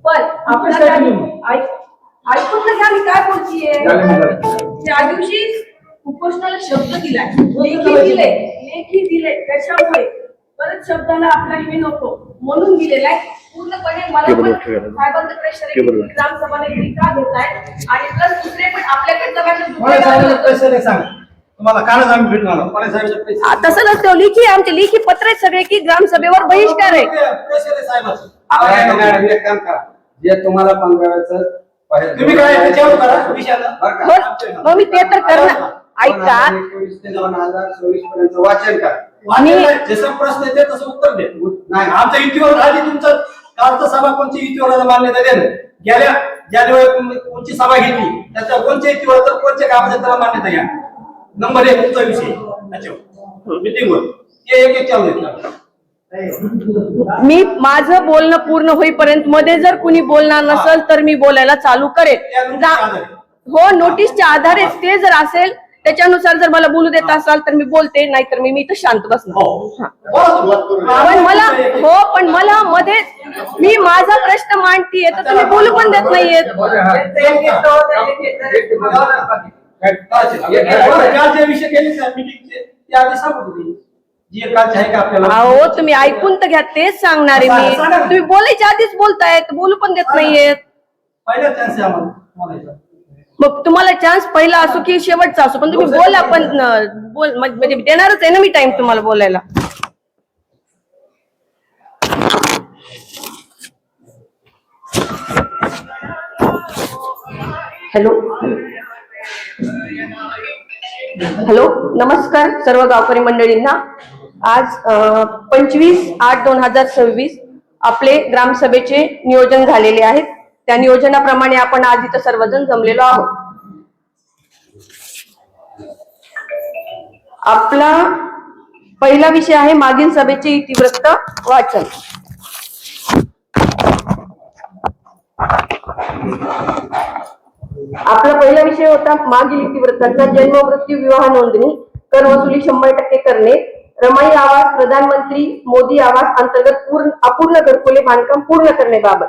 पण आपल्याला ऐकून घ्या मी काय बोलतीये. त्या दिवशी उपोषणाला शब्द दिलाय, लेखी दिले त्याच्यामुळे परत शब्दाला आपला हे नको म्हणून दिलेला आहे. पूर्णपणे मला पण साहेबांचं प्रेशर ग्रामसभा का घेताय आणि प्लस दुसरे पण आपल्याकडे सांग तुम्हाला कालच आम्ही भेटणार तसं नसतं. लेखी आमचे लेखी पत्र आहेत सगळे की ग्रामसभेवर बहिष्कार आहे. जे तुम्हाला पंधराव्याचं तुम्ही काय मग मी ते तर करणार. ऐका 2021 ते 2024 पर्यंत वाचन करा. जसं प्रश्न आहे तसं उत्तर दे. नाही आमच्या युतीवर आधी तुमचं कालचं सभा कोणती युतीवर मान्यता देणं गेल्या ज्यावेळी कोणची सभा घेतली त्याच्या कोणत्या युतीवर तर कोणत्या कामाच्या त्याला मान्यता घ्या. नंबर 1 तुमचा विषय मीटिंगवर ते एक चालू. मी माझं बोलणं पूर्ण होईपर्यंत मध्ये जर कुणी बोलणार नसेल तर मी बोलायला चालू करेन. हो, नोटीसच्या आधारे ते जर असेल त्याच्यानुसार जर मला बोलू देत असाल तर मी बोलते, नाहीतर मी इथं शांत बसणार. पण मला मध्ये मी माझा प्रश्न मांडतीये तर तुम्ही बोलू पण देत नाहीये. विषय केले मीटिंगचे ते आधी सांगू अहो तुम्ही ऐकून तर घ्या, तेच सांगणार आहे मी. तुम्ही बोलायच्या आधीच बोलतायत, बोलू पण देत नाहीयेत. मग तुम्हाला चान्स पहिला असो की शेवटचा असो पण तुम्ही बोला. पण म्हणजे देणारच आहे ना मी टाइम तुम्हाला बोलायला. हॅलो नमस्कार सर्व गावकरी मंडळींना. आज 25/8/2026 आपले ग्रामसभेचे नियोजन झालेले आहेत. त्या नियोजनाप्रमाणे आपण आज इथं सर्वजण जमलेलो आहोत. आपला पहिला विषय आहे मागील सभेचे इतिवृत्त वाचन. आपला पहिला विषय होता मागील इतिवृत्तांचा जन्म मृत्यू विवाह नोंदणी कर वसुली 100% करणे, रमाई आवास प्रधानमंत्री मोदी आवास अंतर्गत अपूर्ण घरकुले बांधकाम पूर्ण करण्याबाबत,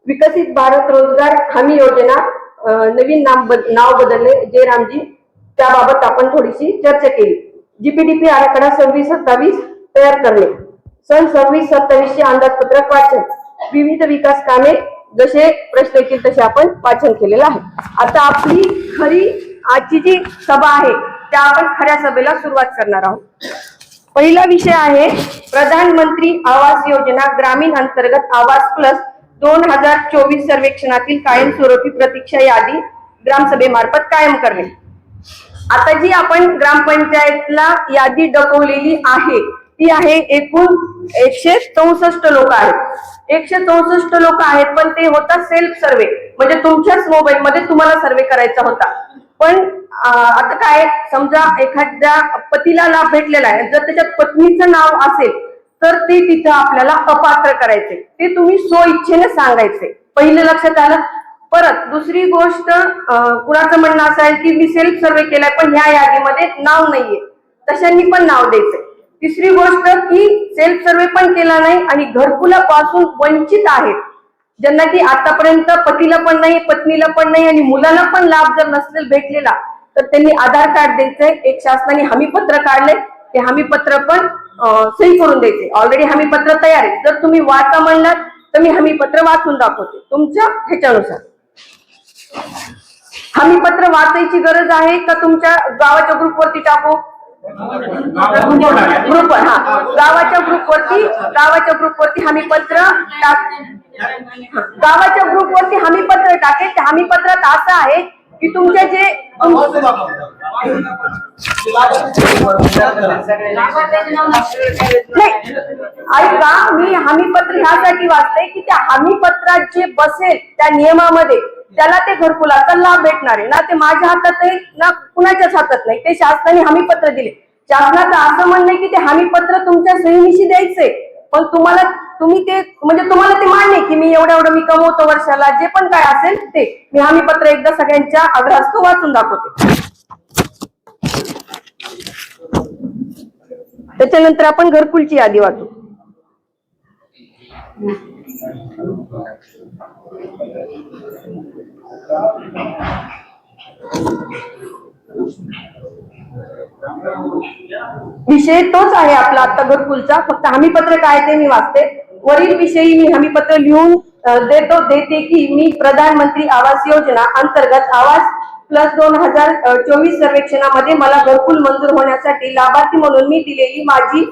विकसित भारत रोजगार हमी योजना नवीन नाव बदलले जयरामजी, त्याबाबत आपण थोडीशी चर्चा केली. जीपीडीपी आराखडा 26-27 तयार करणे, सन 26-27 चे अंदाजपत्रक वाचन, विविध विकास कामे जसे प्रश्न येतील तसे आपण वाचन केलेलं आहे. आता आपली खरी आजची जी सभा आहे त्या आपण खऱ्या सभेला सुरुवात करणार आहोत. पहिला विषय आहे प्रधानमंत्री आवास योजना ग्रामीण अंतर्गत आवास प्लस 2024 सर्वेक्षणातील कायमस्वरूपी प्रतीक्षा यादी ग्रामसभेमार्फत कायम करणे. आता जी आपण ग्रामपंचायतला यादी दाखवलेली आहे ती आहे एकूण 164 लोक आहेत. 164 लोक आहेत, पण ते होता सेल्फ सर्वे, म्हणजे तुमच्याच मोबाईल मध्ये तुम्हाला सर्वे करायचा होता. पण आता काय, समजा एखाद्या पतीला लाभ भेटलेला आहे, जर त्याच्यात पत्नीचं नाव असेल तर ते तिथं आपल्याला अपात्र करायचे, ते तुम्ही स्वइच्छेने सांगायचे. पहिलं लक्षात आलं. परत दुसरी गोष्ट, कुणाचं म्हणणं असं आहे की मी सेल्फ सर्वे केलाय पण ह्या यादीमध्ये नाव नाहीये, तशांनी पण नाव द्यायचंय. तिसरी गोष्ट की सेल्फ सर्वे पण केला नाही आणि घरकुलापासून वंचित आहेत, ज्यांना की आतापर्यंत पतीला पण नाही, पत्नीला पण नाही आणि मुलाला पण लाभ जर नसेल भेटलेला तर त्यांनी आधार कार्ड द्यायचंय. एक शासनाने हमीपत्र काढलंय, ते हमीपत्र पण सही करून द्यायचे. ऑलरेडी हमीपत्र तयार आहे. जर तुम्ही वाचा म्हणलात तर मी हमीपत्र वाचून दाखवते तुमच्या ह्याच्यानुसार. हमीपत्र वाचायची गरज आहे का तुमच्या गावाच्या ग्रुपवरती टाकू? ग्रुपवर, हा, गावाच्या ग्रुपवरती हमीपत्र टाक. गावाच्या ग्रुपवरती हमीपत्र टाकेल. त्या हमीपत्रात असं आहे की तुमचे जे ऐका, मी हमीपत्र ह्यासाठी वाचते की त्या हमीपत्रात जे बसेल त्या नियमामध्ये त्याला ते घरकुलाचा लाभ भेटणार आहे ना. ते माझ्या हातात आहे ना कुणाच्याच हातात नाही, ते शासनाने हमीपत्र दिले. शासनाचं असं म्हणणं आहे की ते हमीपत्र तुमच्या सहीनिशी द्यायचंय, पण तुम्ही ते म्हणजे तुम्हाला ते मान्य की मी एवढं मी कमवतो वर्षाला, जे पण काय असेल ते. मी हमीपत्र एकदा सगळ्यांच्या आग्रहास्तव वाचून दाखवते. त्याच्यानंतर आपण घरकुलची यादी वाचू. विषय तोच आहे आपला आता घरकुलचा, फक्त हमीपत्र काय ते मी वाचते. वरील विषयी मी हमीपत्र लिहून देते की मी प्रधानमंत्री आवास योजना अंतर्गत आवास प्लस 2024 सर्वेक्षणामध्ये मला घरकुल मंजूर होण्यासाठी लाभार्थी म्हणून मी दिलेली माझी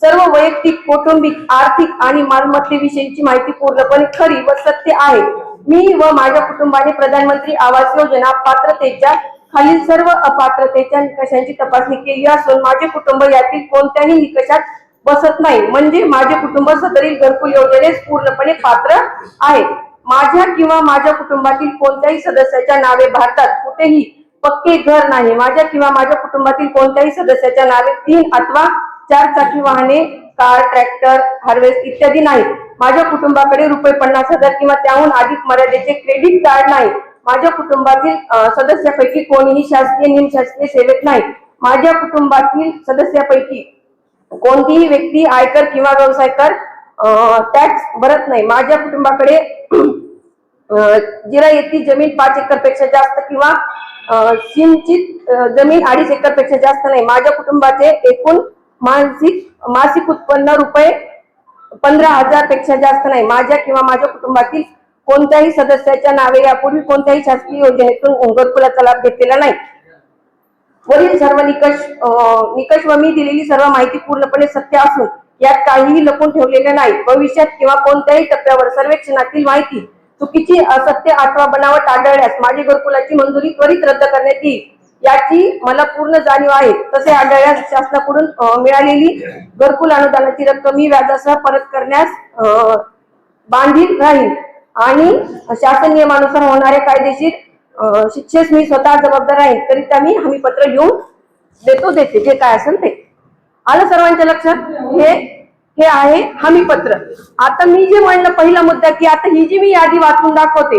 सर्व वैयक्तिक, कौटुंबिक, आर्थिक आणि मालमत्तेविषयीची माहिती पूर्णपणे खरी व सत्य आहे. मी व माझ्या कुटुंबाने प्रधानमंत्री आवास योजना पात्रतेच्या खालील सर्व अपात्रतेच्या निकषांची तपासणी केली असून माझे कुटुंब यातील कोणत्याही निकषात बसत नाही, म्हणजे माझे कुटुंब सदरील घरकुल योजनेस पूर्णपणे पात्र आहे. माझ्या किंवा माझ्या कुटुंबातील कोणत्याही सदस्याच्या नावे भारतात कुठेही पक्के घर नाही. माझ्या किंवा माझ्या कुटुंबातील कोणत्याही सदस्याच्या नावे 3 अथवा 4 चाकी वाहने, कार, ट्रॅक्टर, हार्वेस्ट इत्यादी नाही. माझ्या कुटुंबाकडे ₹50,000 किंवा त्याहून अधिक मर्यादेचे क्रेडिट कार्ड नाही. माझ्या कुटुंबातील सदस्यापैकी कोणीही शासकीय निमशासकीय सेवेत नाही. माझ्या कुटुंबातील सदस्यापैकी कोणतीही व्यक्ती आयकर किंवा व्यवसाय कर टॅक्स भरत नाही. माझ्या कुटुंबाकडे जिरायती जमीन 5 एकर पेक्षा जास्त किंवा सिंचित जमीन 2.5 एकर पेक्षा जास्त नाही. माझ्या कुटुंबाचे एकूण मासिक उत्पन्न ₹15,000 पेक्षा जास्त नाही. माझ्या किंवा माझ्या कुटुंबातील कोणत्याही सदस्याच्या नावे यापूर्वी कोणत्याही शासकीय योजनेतून घरकुलाचा लाभ घेतलेला नाही. वरील सर्व निकष व मी दिलेली सर्व माहिती पूर्णपणे सत्य असून यात काहीही लपून ठेवलेले नाही. भविष्यात किंवा कोणत्याही टप्प्यावर सर्वेक्षणातील माहिती चुकीची, असत्य अथवा बनावट आढळल्यास माझी घरकुलाची मंजुरी त्वरित रद्द करण्यात येईल याची मला पूर्ण जाणीव आहे. तसे आढळल्यास शासनाकडून मिळालेली घरकुल अनुदानाची रक्कम मी व्याजासह परत करण्यास बांधील राहील आणि शासन नियमानुसार होणाऱ्या कायदेशीर शिक्षेस मी स्वतः जबाबदार आहे. करिता मी हमीपत्र लिहून देते जे काय असेल ते. आलं सर्वांच्या लक्षात? हे आहे हमीपत्र. आता मी जे म्हणलं पहिला मुद्दा की आता ही जी मी यादी वाचून दाखवते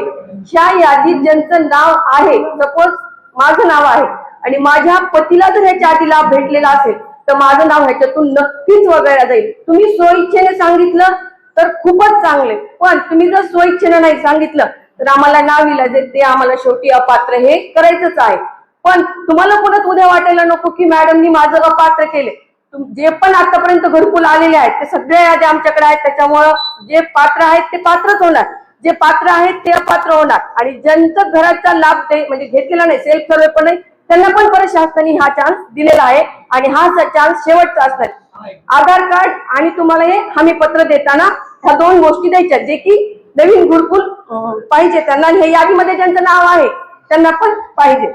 ह्या यादीत ज्यांचं नाव आहे, सपोज माझं नाव आहे आणि माझ्या पतीला जर ह्याच्या आधी लाभ भेटलेला असेल तर माझं नाव ह्याच्यातून नक्कीच वगळलं जाईल. तुम्ही स्वइच्छेने सांगितलं तर खूपच चांगले, पण तुम्ही जर स्वइच्छेने नाही सांगितलं तर आम्हाला नाविलाज आहे, ते आम्हाला शेवटी अपात्र हे करायचंच आहे. पण तुम्हाला पुन्हा उद्या वाटायला नको की मॅडमनी माझं अपात्र केले. जे पण आतापर्यंत घरकुल आलेले आहेत ते सगळे यादी आमच्याकडे आहेत, त्याच्यामुळं जे पात्र आहेत ते पात्रच होणार, जे पात्र आहेत ते अपात्र होणार. आणि ज्यांचं घराचा लाभ म्हणजे घेतलेला नाही, सेल्फ सर्वे पण नाही, त्यांना पण परत शासनाने हा चान्स दिलेला आहे आणि हा चान्स शेवटचा असणार. आधार कार्ड आणि तुम्हाला हे हमी पत्र देताना ह्या दोन गोष्टी द्यायच्या, जे की नवीन घरकुल पाहिजे त्यांना, हे यादीमध्ये ज्यांचं नाव आहे त्यांना पण पाहिजे.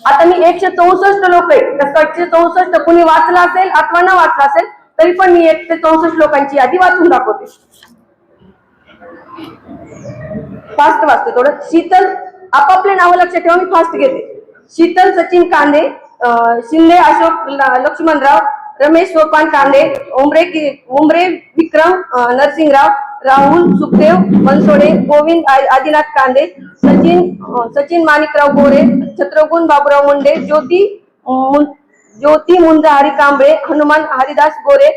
आता मी 164 लोक आहे, तर 164 कुणी वाचला असेल अथवा न वाचला असेल तरी पण मी 164 लोकांची यादी वाचून दाखवते. फास्ट वाचते थोडं. शीतल, आपापले नाव लक्षात ठेवा, मी फास्ट घेते. शीतल सचिन कांदे, शिंदे अशोक लक्ष्मणराव, रमेश सोपान कांदे, उमरे विक्रम नरसिंगराव, राहुल सुखदेव बनसोडे, गोविंद आदिनाथ कांदे, सचिन माणिकराव गोरे, छत्रगुण बाबूराव मुंडे, ज्योती मुंजा हरी कांबळे, हनुमान हरिदास गोरे,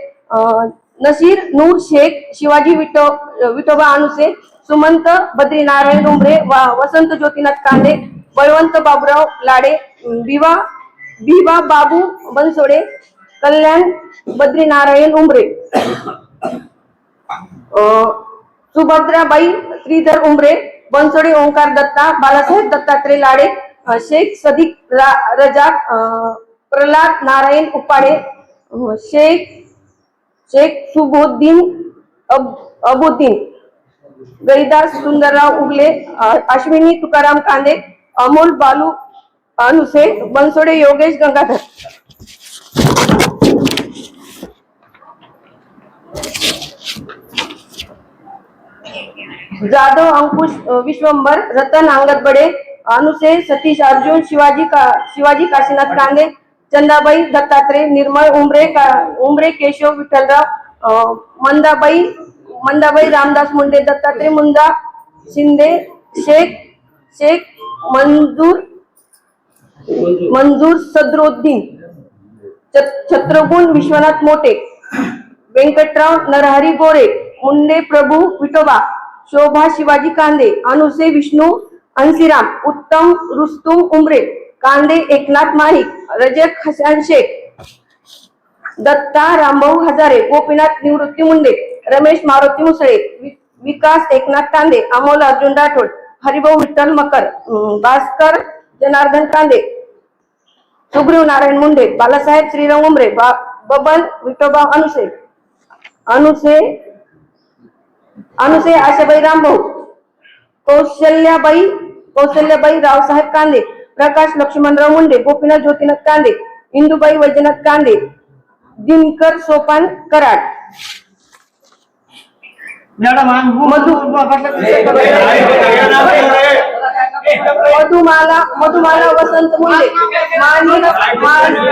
नसीर नूर शेख, शिवाजी विठोबा अनुसे, सुमंत बद्रीनारायण उमरे, वसंत ज्योतिनाथ कांदे, बळवंत बाबूराव लाडे, बिवा बाबू बनसोडे, कल्याण बद्रीनारायण उमरे, सुभद्राबाई श्रीधर उमरे, बनसोडे ओंकार दत्ता, बालासाहेब दत्तात्रय लाडे, शेख सदिक रजाक, प्रल्हाद नारायण उपाडे, शेख सुबोद्दीन अबुद्दीन, गैदास सुंदरराव उगले, अश्विनी तुकाराम कांदे, अमोल बालू अनुसे, बनसोडे योगेश गंगाधर. जाधव अंकुश विश्वंभर, रतन अंगद बडे, अनुसे सतीश अर्जुन, शिवाजी काशीनाथ कांदे, चंदाबाई दत्तात्रय, निर्मळ उमरे केशव विठ्ठलराव, मंदाबाई रामदास मुंडे, दत्तात्रय मुंदा शिंदे, शेख मंजूर सदरुद्दीन, छत्रगुण विश्वनाथ मोठे, व्यंकटराव नरहरी गोरे, मुंडे प्रभू विठोबा, शोभा शिवाजी कांदे, अनुसे विष्णू अंसीराम, उत्तम रुस्तुम उमरे, कांदे एकनाथ माणिक, रजक हसन शेख, दत्ता रामभाऊ हजारे, गोपीनाथ निवृत्ती मुंडे, रमेश मारुती मुसळे, विकास एकनाथ कांदे, अमोल अर्जुन राठोड, हरिभाऊ विठ्ठल मकर, भास्कर जनार्दन कांदे, सुग्रीव नारायण मुंडे, बालासाहेब श्रीराम उमरे, बबन विठोबा अनुसे आशाबाई रामभाऊ, कौशल्याबाई रावसाहेब कांदे, प्रकाश लक्ष्मणराव मुंडे, गोपीनाथ ज्योतिनाथ कांदे, इंदुबाई वैजनाथ कांदे, दिनकर सोपान कराड. मधुमाला वसंत मुंडे,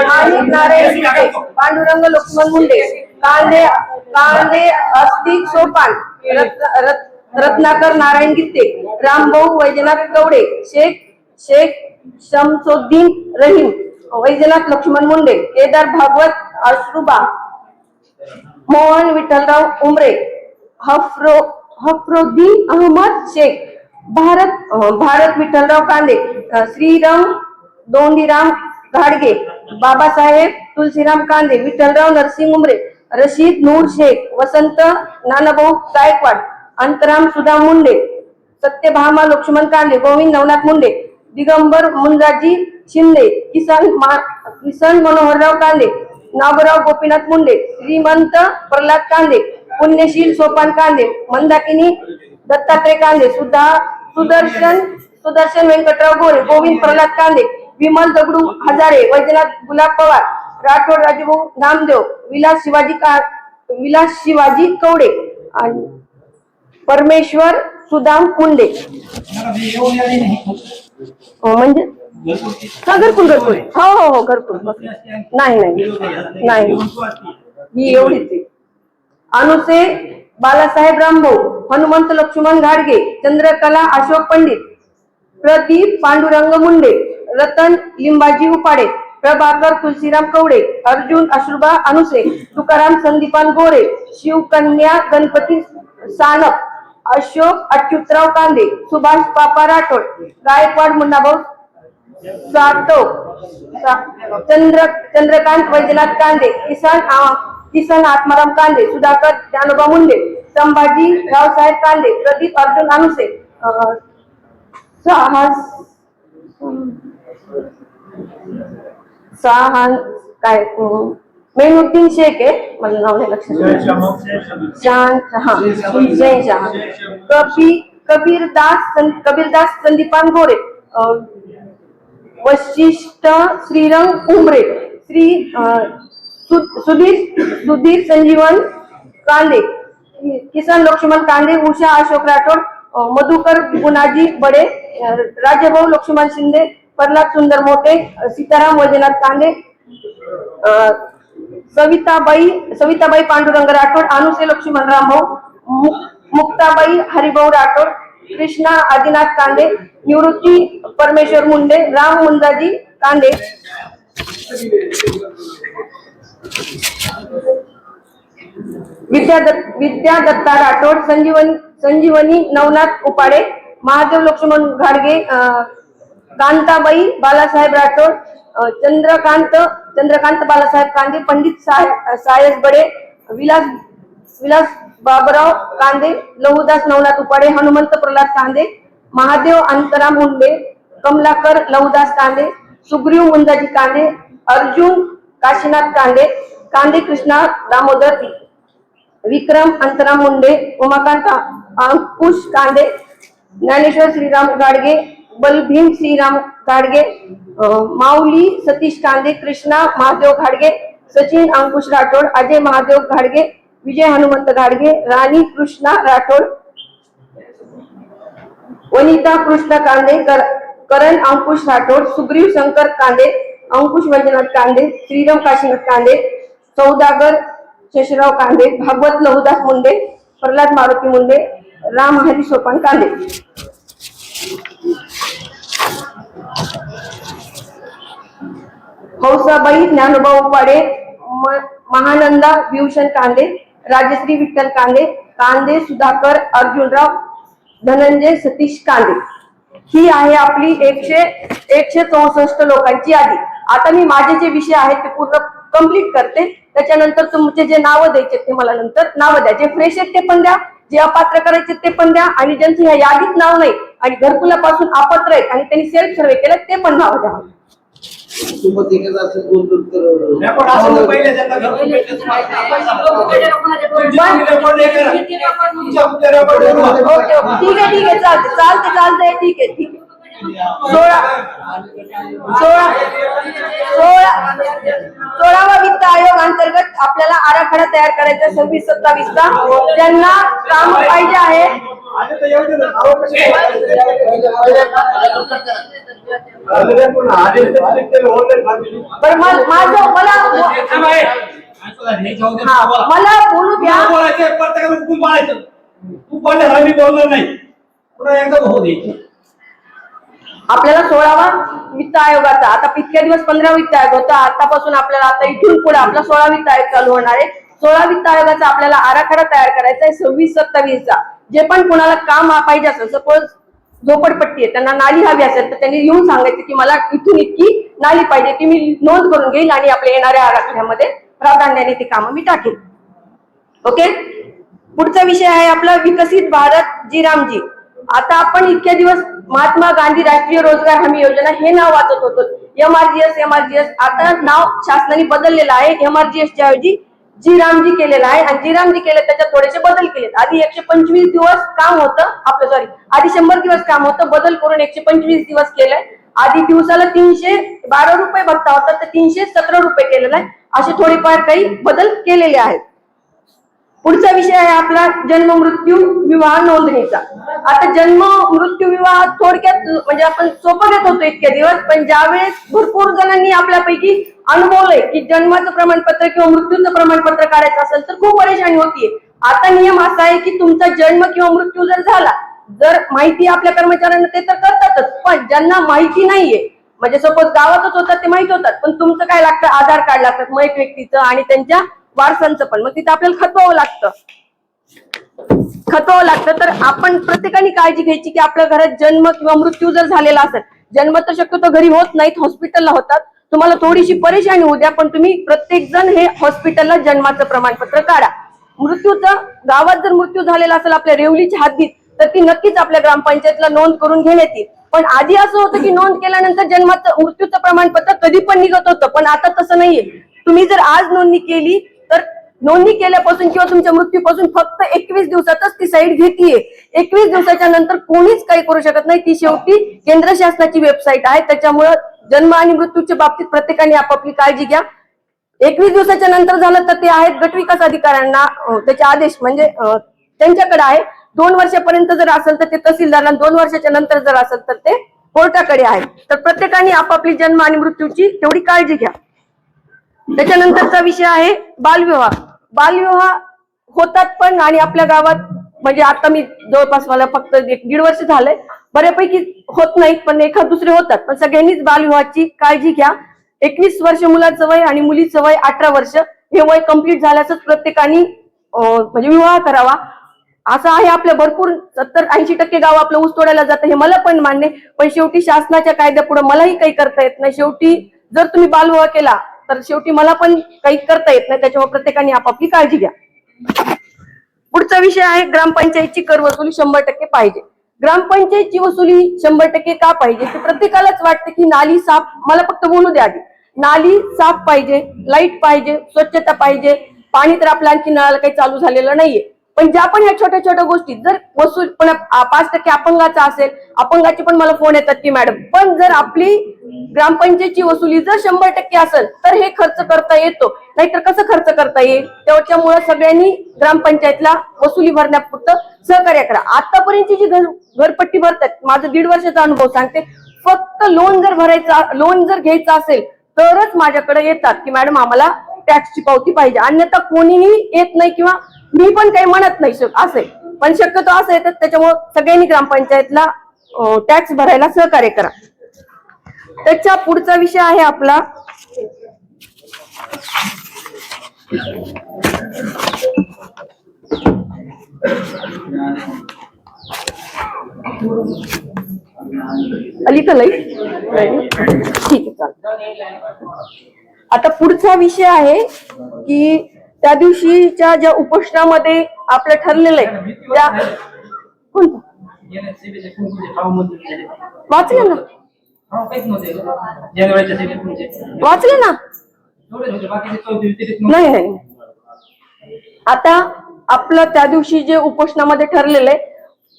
माणिक नारायण पांडुरंग लक्ष्मण मुंडे, कांदे अस्तिक सोपान, रत्नाकर नारायण गित्ते, रामभाऊ वैजनाथ कवडे, शेख शमसुद्दीन रहीम, वैजनाथ लक्ष्मण मुंडे, केदार भागवत अश्रुबा, मोहन विठ्ठलराव उमरे, हफरोद्दीन अहमद शेख, भारत विठ्ठलराव कांदे, श्रीराम दोंडीराम घाडगे, बाबासाहेब तुलसीराम कांदे, विठ्ठलराव नरसिंग उमरे, रशीद नूर शेख, वसंत नानाभाऊ गायकवाड, अंतराम सुधा मुंडे, सत्यभामा लक्ष्मण कांदे, गोविंद नवनाथ मुंडे, दिगंबर मुंजाजी शिंदे, किसन मनोहरराव कांदे, नागोराव गोपीनाथ मुंडे, श्रीमंत प्रल्हाद कांदे, पुण्यशील सोपान कांदे, मंदाकिनी दत्तात्रय कांदे, सुदर्शन व्यंकटराव गोरे, गोविंद प्रल्हाद कांदे, विमल दगडू हजारे, वैजनाथ गुलाब पवार, राठोड राजूभाऊ नामदेव, विलास शिवाजी कवडे आणि परमेश्वर सुदाम मुंडे. म्हणजे घरकुल हो घरकुल नाही ही एवढीच आहे. अनुसे बालासाहेब रामभाऊ, हनुमंत लक्ष्मण घाडगे, चंद्रकला अशोक पंडित, प्रदीप पांडुरंग मुंडे, रतन लिंबाजी उपाडे, प्रभाकर तुलसीराम कवडे, अर्जुन अश्रुबा अनुसे, तुकाराम संदीपान गोरे, शिवकन्या गणपती सानप, अशोक अच्युतराव कांदे, सुभाष पापा राठोड, गायकवाड मुन्नाभाऊ चंद्रकांत वैजनाथ कांदे, किसन आत्माराम कांदे, सुधाकर जानोबा मुंडे, संभाजी रावसाहेब कांदे, प्रदीप अर्जुन अनुसे, काय मेनुद्दीन शेख आहे, मला नाव नाही लक्षात, जयशाह, कबीरदास संदीपान गोरे, वशिष्ठ श्रीरंग उमरे, सुधीर संजीवन कांदे, किसन लक्ष्मण कांदे, उषा अशोक राठोड, मधुकर गुणाजी बडे, राजाभाऊ लक्ष्मण शिंदे, प्रल्हाद सुंदर मोठे, सीताराम वैजनाथ कांदे, सविताबाई पांडुरंग राठोड, अनुसे लक्ष्मण रामभाऊ, मुक्ताबाई हरिभाऊ राठोड, कृष्णा आदिनाथ कांदे, निवृत्ती परमेश्वर मुंडे, राम मुंजाजी कांदे, विद्या दत्ता राठोड, संजीवनी नवनाथ उपाडे, महादेव लक्ष्मण घाडगे, कांताबाई बालासाहेब राठोड, चंद्रकांत बालासाहेब कांदे, पंडित सायस बडे, विलास बाबराव कांदे, लहुदास नवनाथ उपाडे, हनुमंत प्रल्हाद कांदे, महादेव अंतराम मुंडे, कमलाकर लहुदास कांदे, सुग्रीव मुंजाजी कांदे, अर्जुन काशीनाथ कांदे, कांदे कृष्णा दामोदर, विक्रम अंतराम मुंडे, उमाकांत अंकुश कांदे, ज्ञानेश्वर श्रीराम गाडगे, बलभीम श्रीराम गाडगे, माऊली सतीश कांदे, कृष्णा महादेव घाडगे, सचिन अंकुश राठोड, अजय महादेव घाडगे, विजय हनुमंत घाडगे, राणी कृष्णा राठोड, वनिता कृष्ण कांदे, करण अंकुश राठोड, सुग्रीव शंकर कांदे, अंकुश वैजनाथ कांदे, श्रीराम काशीनाथ कांदे, सौदागर शेषराव कांदे, भागवत लहुदास मुंडे, प्रल्हाद मारुती मुंडे, राम हरी सोपान कांदे. हौसाबाई ज्ञानोबा उपाडे, महानंदा भीषण कांदे, राजश्री विठ्ठल कांदे, कांदे सुधाकर अर्जुनराव, धनंजय सतीश कांदे. ही आहे आपली 164 लोकांची यादी. आता मी माझे जे विषय आहेत ते पूर्ण कंप्लीट करते, त्याच्यानंतर तुमचे जे नावं द्यायचे ते मला नंतर नावं द्या. जे फ्रेश आहेत ते पण द्या, जे अपात्र करायचे ते पण द्या, आणि ज्यांचं ह्या यादीत नाव नाही आणि घरकुलापासून अपात्र आहेत आणि त्यांनी सेल्फ सर्वे केलं ते पण नाव द्या. ठीक आहे चालतंय ठीक आहे. 16वा वित्त आयोग अंतर्गत आपल्याला आराखडा तयार करायचा 26-27चा. ज्यांना काम पाहिजे आहे मला बोलू द्या. आपल्याला 16वा वित्त आयोगाचा, आता इतक्या दिवस 15 वित्त आयोग होता, आतापासून आपल्याला आता इथून पुढे आपला 16 वित्त आयोग चालू होणार आहे. 16 वित्त आयोगाचा आपल्याला आराखडा तयार करायचा आहे 26-27चा. जे पण कुणाला काम पाहिजे असेल, सपोज झोपडपट्टी आहे, त्यांना नाली हवी असेल तर त्यांनी येऊन सांगायचं की मला इथून इतकी नाली पाहिजे, ती मी नोंद करून घेईल आणि आपल्या येणाऱ्या आराखड्यामध्ये प्राधान्याने ती कामं मी टाकेल. ओके, पुढचा विषय आहे आपला विकसित भारत जी रामजी. आता आपण इतक्या दिवस महात्मा गांधी राष्ट्रीय रोजगार हमी योजना हे नाव वाचत होतो, एमआरजीएस. आता नाव शासनाने बदललेलं आहे, एमआरजीएस च्या ऐवजी जी रामजी केलेलं आहे. आणि जी रामजी केले त्याच्यात थोडेसे बदल केलेत. आधी 125 दिवस काम होतं आपलं, आधी 100 दिवस काम होतं, बदल करून 125 दिवस केलंय. आधी दिवसाला 312 रुपये भत्ता होता, तर 317 रुपये केलेला आहे. असे थोडेफार काही बदल केलेले आहेत. पुढचा विषय आहे आपला जन्म मृत्यू विवाह नोंदणीचा. आता जन्म मृत्यू विवाह थोडक्यात म्हणजे आपण सोपं घेत होतो इतके दिवस, पण ज्यावेळेस भरपूर जणांनी आपल्यापैकी अनुभवलंय की जन्माचं प्रमाणपत्र किंवा मृत्यूचं प्रमाणपत्र काढायचं असेल तर खूप परेशानी होतीये. आता नियम असा आहे की तुमचा जन्म किंवा मृत्यू जर झाला, जर माहिती आपल्या कर्मचाऱ्यांना ते तर करतातच, पण ज्यांना माहिती नाहीये, म्हणजे सपोज गावातच होतात ते माहित होतात, पण तुमचं काय लागतं, आधार कार्ड लागतं मयत व्यक्तीचं आणि त्यांच्या वारसांचं पण, मग तिथं आपल्याला खतवावं लागतं. तर आपण प्रत्येकाने काळजी घ्यायची की आपल्या घरात जन्म किंवा मृत्यू जर झालेला असेल, जन्म तर शक्यतो घरी होत नाहीत, हॉस्पिटलला होतात, तुम्हाला थोडीशी परेशानी होऊ द्या, पण तुम्ही प्रत्येक जण हे हॉस्पिटलला जन्माचं प्रमाणपत्र काढा. मृत्यूचं, गावात जर मृत्यू झालेला असेल आपल्या रेवलीच्या हद्दीत, तर ती नक्कीच आपल्या ग्रामपंचायतला नोंद करून घेण्यात येईल. पण आधी असं होतं की नोंद केल्यानंतर जन्माचं मृत्यूचं प्रमाणपत्र कधी पण निघत होतं, पण आता तसं नाहीये. तुम्ही जर आज नोंदणी केली तर नोंदणी केल्यापासून किंवा तुमच्या मृत्यूपासून फक्त 21 दिवसातच ती साईट घेतीये. 21 दिवसाच्या नंतर कोणीच काही करू शकत नाही. ती शेवटी केंद्र शासनाची वेबसाईट आहे, त्याच्यामुळे जन्म आणि मृत्यूच्या बाबतीत प्रत्येकाने आपापली काळजी घ्या. 21 दिवसाच्या नंतर झालं तर ते आहेत गट विकास अधिकाऱ्यांना त्याचे आदेश म्हणजे त्यांच्याकडे आहे. 2 वर्षापर्यंत जर असेल तर ते तहसीलदारांना, 2 वर्षाच्या नंतर जर असेल तर ते कोर्टाकडे आहे. तर प्रत्येकाने आपापली जन्म आणि मृत्यूची तेवढी काळजी घ्या. त्याच्यानंतरचा विषय आहे बालविवाह. बालविवाह होतात पण, आणि आपल्या गावात म्हणजे आता मी जवळपास मला फक्त 1.5 वर्ष झालंय, बऱ्यापैकी होत नाहीत, पण एखाद दुसरे होतात. पण सगळ्यांनीच बालविवाहाची काळजी घ्या. 21 वर्ष मुलाचं वय आणि मुलीचं वय 18 वर्ष हे वय कंप्लीट झाल्यासच प्रत्येकाने म्हणजे विवाह करावा. असं आहे. आपल्या भरपूर 70-80% गाव आपलं ऊस तोडायला जातं, हे मला पण मान्य, पण शेवटी शासनाच्या कायद्यापुढे मलाही काही करता येत नाही. शेवटी जर तुम्ही बालविवाह केला तर शेवटी मला पण काही करता येत नाही. त्याच्यामुळे प्रत्येकाने आपापली काळजी घ्या. पुढचा विषय आहे ग्रामपंचायतची कर वसुली 100% पाहिजे. ग्रामपंचायतची वसुली 100% का पाहिजे? ते प्रत्येकालाच वाटतं की नाली साफ, मला फक्त बोलू द्या आधी, नाली साफ पाहिजे, लाईट पाहिजे, स्वच्छता पाहिजे, पाणी तर आपल्या आणखी नळाला काही चालू झालेलं नाहीये. पण ज्या पण ह्या छोट्या छोट्या गोष्टी जर वसूल, पण 5% अपंगाचा असेल, अपंगाचे पण मला फोन येतात की मॅडम, पण जर आपली ग्रामपंचायतची वसुली जर 100% असेल तर हे खर्च करता येतो, नाहीतर कसं खर्च करता येईल? त्याच्यामुळे सगळ्यांनी ग्रामपंचायतला वसुली भरण्यापुरतं सहकार्य करा. आतापर्यंतची जी घरपट्टी भरतात, माझं 1.5 वर्षाचा अनुभव सांगते, फक्त लोन जर घ्यायचं असेल तरच माझ्याकडे येतात की मॅडम आम्हाला टॅक्सची पावती पाहिजे, अन्यथा कोणीही येत नाही किंवा मी पण काही म्हणत नाही असे. पण शक्यतो असं येतात. त्याच्यामुळे सगळ्यांनी ग्रामपंचायतला टॅक्स भरायला सहकार्य करा. त्याच्या पुढचा विषय आहे आपला अलीकडे ठीक आहे, चालेल. आता पुढचा विषय आहे की त्या दिवशीच्या ज्या उपोषणामध्ये आपलं ठरलेलं आहे त्या कोणतं वाचलं ना, वाचलं ना, नाही. आता आपलं त्या दिवशी जे उपोषणामध्ये ठरलेलं आहे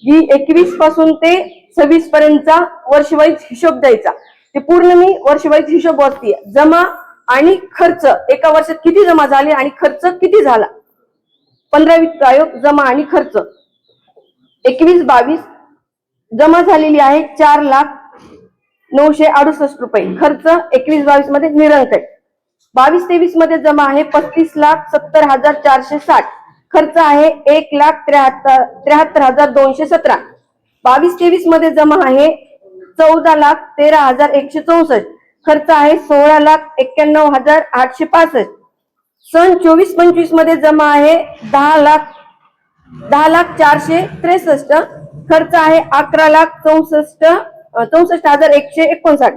की 21 पासून ते 26 पर्यंतचा वर्षवाईज हिशोब द्यायचा. ते पूर्ण मी वर्षवाईज हिशोब वाचते. जमा आणि खर्च, एका वर्षात किती जमा झाले आणि खर्च किती झाला. 15 वित्त आयोग जमा आणि खर्च 21-22 जमा झालेली आहे 4,09,68 रुपये. खर्च 21-22 मध्ये निरंतर. 22-23 मध्ये जमा आहे 35,70,460. खर्च आहे 1,73,217. 22-23 मध्ये जमा आहे 14,13,164. खर्च आहे 16,91,865. सन 24-25 मध्ये जमा आहे 10,04,63. खर्च आहे 11,64,159.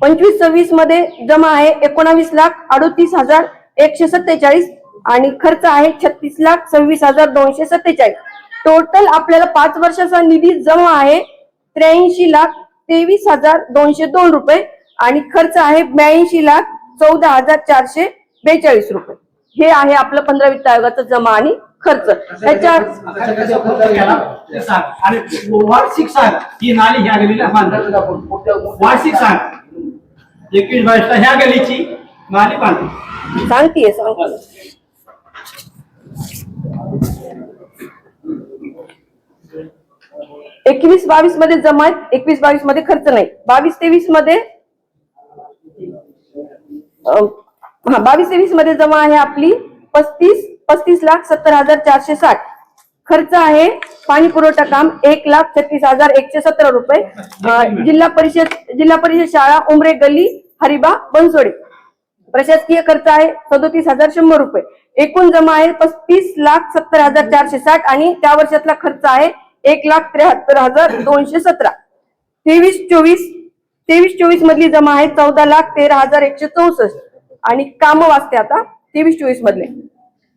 25-26 मध्ये जमा आहे 19,38,147 आणि खर्च आहे 36,26,247. टोटल आपल्याला 5 वर्षाचा निधी जमा आहे 83,23,202 रुपये आणि खर्च आहे 82,14,442 रुपये. हे आहे आपलं 15 वित्त आयोगाचं जमा आणि खर्च. त्याच्या वार्षिक सांग ही नाली ह्या गलीला वार्षिक सांग 21-22 ह्या गलीची नाली बांधली सांगतीये. 21-22 मध्ये जमा आहेत, 21-22 मध्ये खर्च नाही. 22-23 मध्ये 22-23 मध्ये जमा आहे आपली 35 35,70,460. खर्च आहे पाणी पुरवठा काम 1,36,117 रुपये. जिल्हा परिषद शाळा उमरे गल्ली हरिबा बनसोडे. प्रशासकीय खर्च आहे 37,100 रुपये. एकूण जमा आहे 35,70,460 आणि त्या वर्षातला खर्च आहे 1,73,217. 23-24 मधली जमा आहे 14,13,164 आणि काम वाचते आता 23-24 मधले.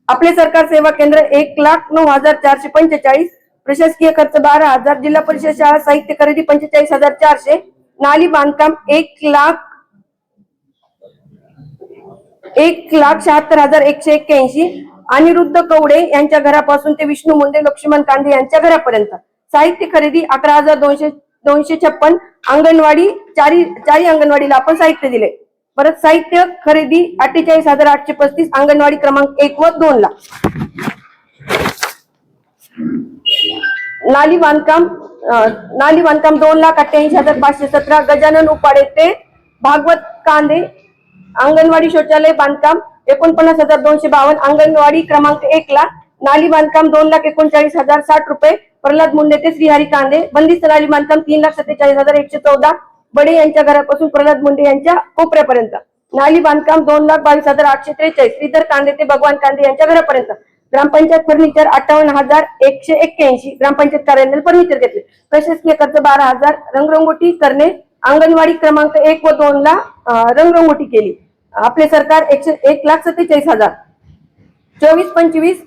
आपले सरकार सेवा केंद्र 1,09,445. प्रशासकीय खर्च 12,000. जिल्हा परिषद शाळा साहित्य खरेदी 45,400. नाली बांधकाम 1,76,181. अनिरुद्ध कवडे यांच्या घरापासून ते विष्णू मुंडे लक्ष्मण कांदे यांच्या घरापर्यंत. साहित्य खरेदी 11,256. अंगणवाडी चारी अंगणवाडीला आपण साहित्य दिले. परत साहित्य खरेदी 48,835. अंगणवाडी क्रमांक 1 व 2 ला. नाली बांधकाम 2,88,517. गजानन उपाडे ते भागवत कांदे. अंगणवाडी शौचालय बांधकाम 49,252. अंगणवाडी क्रमांक 1 ला. नाली बांधकाम 2,39,060 रुपये. प्रल्हाद मुंडे ते श्रीहरी कांदे. बंदिस्त नाली बांधकाम 3,47,114. बडे यांच्या घरापासून प्रल्हाद मुंडे यांच्या कोपऱ्यापर्यंत. नाली बांधकाम 2,22,843. श्रीधर कांदे ते भगवान कांदे यांच्या घरापर्यंत. ग्रामपंचायत फर्निचर 58,181. ग्रामपंचायत कार्यालयाला फर्निचर घेतले. प्रशासकीय खर्च 12,000. रंगरंगोटी करणे अंगणवाडी क्रमांक 1 व 2 ला रंगरंगोटी केली. आपले सरकार 1,47,000. 24-25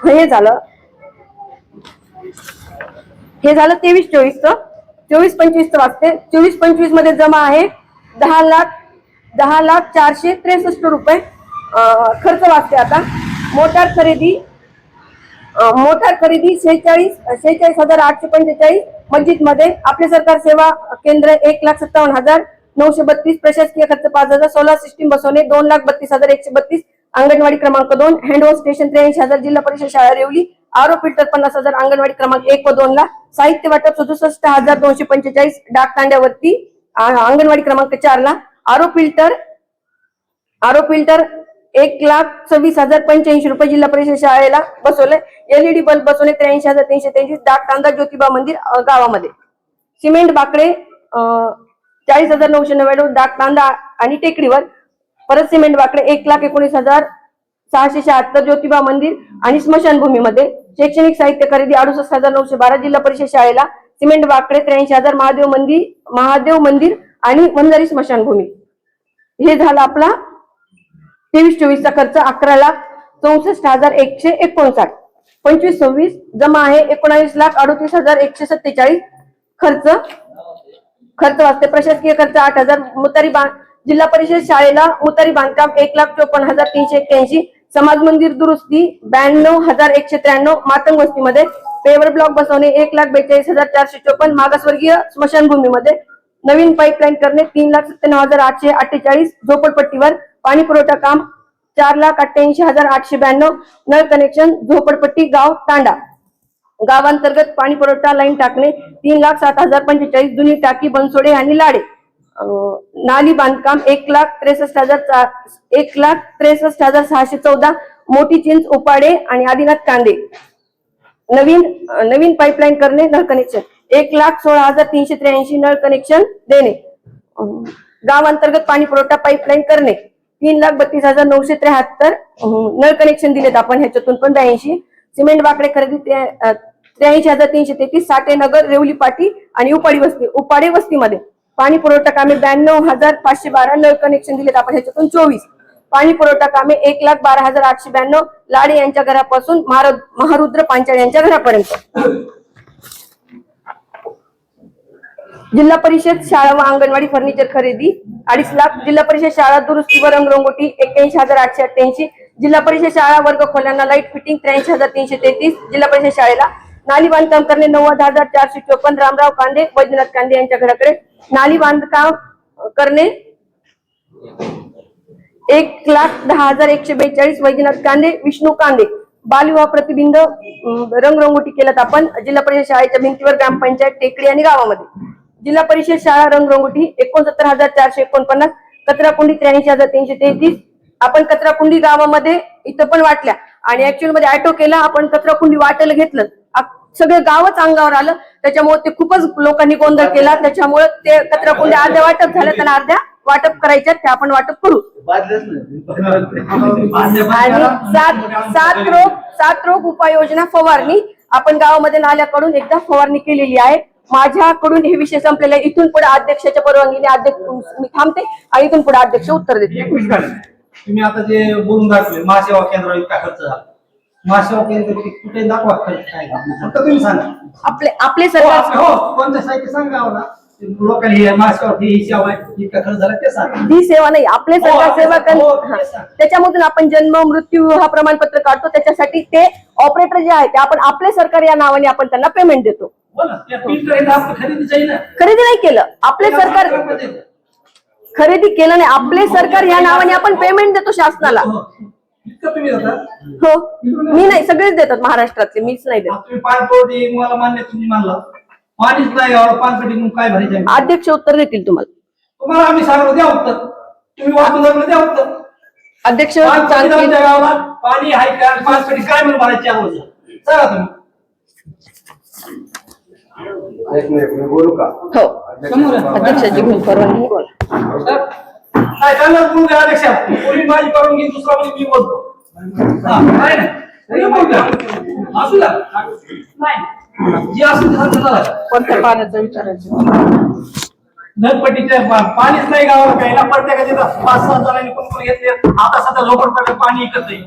हे झालं 23-24 च. 24-25 वाजते. 24-25 मध्ये जमा आहे 10,04,63 रुपये. खर्च वाजते आता. मोटार खरेदी 46,845. मस्जिद मध्ये आपले सरकार सेवा केंद्र 1,57,932. प्रशासकीय खर्च 5,000. सोलार सिस्टीम बसवणे 2,32,132. अंगणवाडी क्रमांक 2. Handwash station 83,000. जिल्हा परिषद शाळा रेवली. आरो फिल्टर 50,000. अंगणवाडी क्रमांक 1 व 2 ला. साहित्य वाटप 67,245. डाक तांड्यावरती अंगणवाडी क्रमांक 4 ला. आरो फिल्टर 1,26,085 रुपये. जिल्हा परिषद शाळेला बसवले. LED बल्ब बसवणे 83,333. डाक तांडा ज्योतिबा मंदिर गावामध्ये. सिमेंट बाकडे 40,999. डाक तांडा आणि टेकडीवर. परत सिमेंट बाकडे 1,19,676. ज्योतिबा मंदिर आणि स्मशानभूमीमध्ये. शैक्षणिक साहित्य खरेदी 68,912. जिल्हा परिषद शाळेला. सिमेंट बाकडे 83,000. महादेव मंदिर आणि वंजारी स्मशानभूमी. हे झालं आपला 23-24 चा खर्च 11,64,159. 25-26 जमा आहे 19,38,147. खर्च वाजते. प्रशासकीय खर्च 8,000. जिल्हा परिषद शाळेला मुतारी बांधकाम 1,54,381. समाज मंदिर दुरुस्ती 92,193. मातंग वस्तीमध्ये. पेवर ब्लॉक बसवणे 1,42,454. मागासवर्गीय स्मशानभूमीमध्ये. नवीन पाईपलाईन करणे 3,97,848. झोपडपट्टीवर पाणी पुरवठा काम 4,88,892. नळ कनेक्शन झोपडपट्टी गाव तांडा. गावांतर्गत पाणी पुरवठा लाईन टाकणे 3,07,045. जुनी टाकी बनसोडे आणि लाडे. नाली बांधकाम 1,63,614. मोठी चिंच उपाडे आणि आदिनाथ कांदे. नवीन पाईपलाईन करणे. नळ कनेक्शन 1,16,383. नळ कनेक्शन देणे. गावांतर्गत पाणी पुरवठा पाईपलाईन करणे 3,32,973. नळ कनेक्शन दिलेत आपण ह्याच्यातून पण 82. सिमेंट बाकडे खरेदी 83,333. साठे नगर रेवली पाटी आणि उपाडे वस्तीमध्ये. पाणी पुरवठा कामे 92,512. नळ कनेक्शन दिलेत आपण ह्याच्यातून 24. पाणी पुरवठा कामे 1,12,892. लाडे यांच्या घरापासून महारुद्र पांचाळ यांच्या घरापर्यंत. जिल्हा परिषद शाळा व अंगणवाडी फर्निचर खरेदी 2.5 लाख. जिल्हा परिषद शाळा दुरुस्ती व रंगरंगोटी 81,888. जिल्हा परिषद शाळा वर्ग खोल्यांना लाईट फिटिंग 83,333. जिल्हा परिषद शाळेला. नाली बांधकाम करणे 90,454. रामराव कांदे वैद्यनाथ कांदे यांच्या घराकडे. नाली बांधकाम करणे 1,10,142. वैद्यनाथ कांदे विष्णू कांदे. बालविवाह प्रतिबंध रंगरंगोटी केल्यात आपण जिल्हा परिषद शाळेच्या भिंतीवर. ग्रामपंचायत टेकडी आणि गावामध्ये. जिल्हा परिषद शाळा रंगरंगोटी 69,449. कचराकुंडी 83,333. आपण कचराकुंडी गावामध्ये इथं पण वाटल्या आणि ऍक्च्युअल मध्ये ऑटो केला, आपण कचराकुंडी वाटायला घेतलं, सगळं गावच अंगावर आलं. त्याच्यामुळे ते खूपच लोकांनी गोंधळ केला. त्याच्यामुळे ते कचराकुंडी अर्ध्या वाटप झाल्या, त्यांना अर्ध्या वाटप करायच्या, ते आपण वाटप करू. आणि सात रोग उपाययोजना फवारणी आपण गावामध्ये नाल्याकडून एकदा फवारणी केलेली आहे. माझ्याकडून हे विषय संपलेला आहे. इथून पुढे अध्यक्षाच्या परवानगीने अध्यक्ष मी थांबते आणि इथून पुढे अध्यक्ष उत्तर देते. तुम्ही आता जे बोलून दाखवले महासेवा केंद्रावर इतका खर्च झाला, महासेवा केंद्र कुठे दाखवा खर्च काय फक्त तुम्ही सांगा. आपले सरकार हो कोणत्या साहित्य सांगा ना लोकांनी ही महासेवा ही सेवा इतका खर्च झाला ते सांगा. ही सेवा नाही, आपले सरकार सेवा हो, त्याच्यामधून आपण जन्म मृत्यू विवाह प्रमाणपत्र काढतो. त्याच्यासाठी ते ऑपरेटर जे आहे ते आपण आपले सरकार या नावाने आपण त्यांना पेमेंट देतो. खरेदी नाही केलं, आपले सरकार खरेदी केलं नाही, आपले सरकार या नावाने आपण पेमेंट देतो शासनाला. हो मी नाही, सगळेच देतात महाराष्ट्रातले, मीच नाही देत. तुम्ही पाणपोटी मला मान्य, तुम्ही मानला पाणीच नाही पाणपोटी मग काय भरायचं? अध्यक्ष उत्तर देतील तुम्हाला. तुम्हाला आम्ही सांगलो द्या उत्तर, तुम्ही वाचून लागलं द्या उत्तर. अध्यक्ष गावाला पाणी आहे का, पाणपोटी काय म्हणून भरायची अगोदर सांगा तुम्ही. एक मिनिट मी बोलू का? हो अध्यक्षाची घेऊन परवानगी बोला. काय चांगलं बोलू द्या अध्यक्ष, कोणी माझी परवानगी दुसरा कोणी मी बोलतो. काय नाही असू द्या, नाही जे असेल कोणत्या पाण्याचा विचारायचं? नदपट्टीच्या पाणीच नाही गावाला प्यायला. प्रत्येकाचे 5-6 जणांनी पण घेतले. आता सध्या झोपडपट्टी पाणी विकत नाही.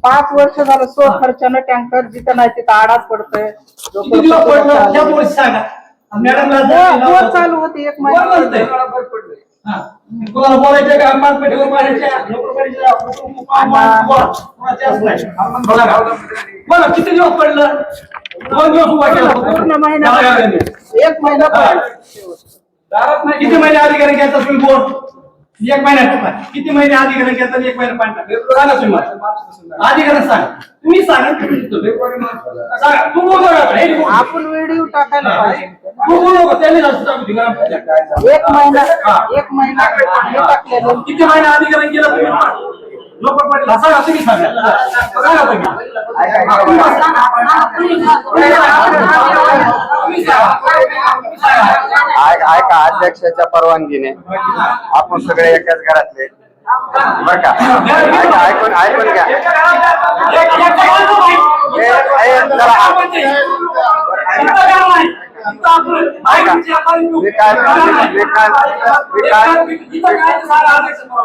5 वर्ष झालं खर्चानं टँकर जिथं नाही तिथं आडाच पडतोय. किती दिवस पडलं त्या वर्षी सांगा मॅडमला. चालू होती 1 महिना. कोणाला बोलायचं का पाणपेटीवर पाण्याच्या बरं किती दिवस पडलं? 2 दिवस उभा केला. पूर्ण महिना 1 महिना. किती महिने अधिकारी घ्यायचा तुम्ही बोर्ड? 1 महिन्यात किती महिने अधिकारी घ्यायचा? 1 महिना पाणी टाका. सांगा तुम्ही अधिकारी सांगा, तुम्ही सांगा सांगा. तू बोल आपण व्हिडिओ टाकायला पाहिजे. तू बोल त्यांनी जास्त टाकू दिला. 1 महिना टाकलेलं. किती महिने अधिकारी गेला तुम्ही? लोक पडला सांगा, तुम्ही सांगा सांगा ऐका अध्यक्षाच्या परवानगीने आपण सगळे एकाच घरातले बर का? ऐकून ऐकून घ्या.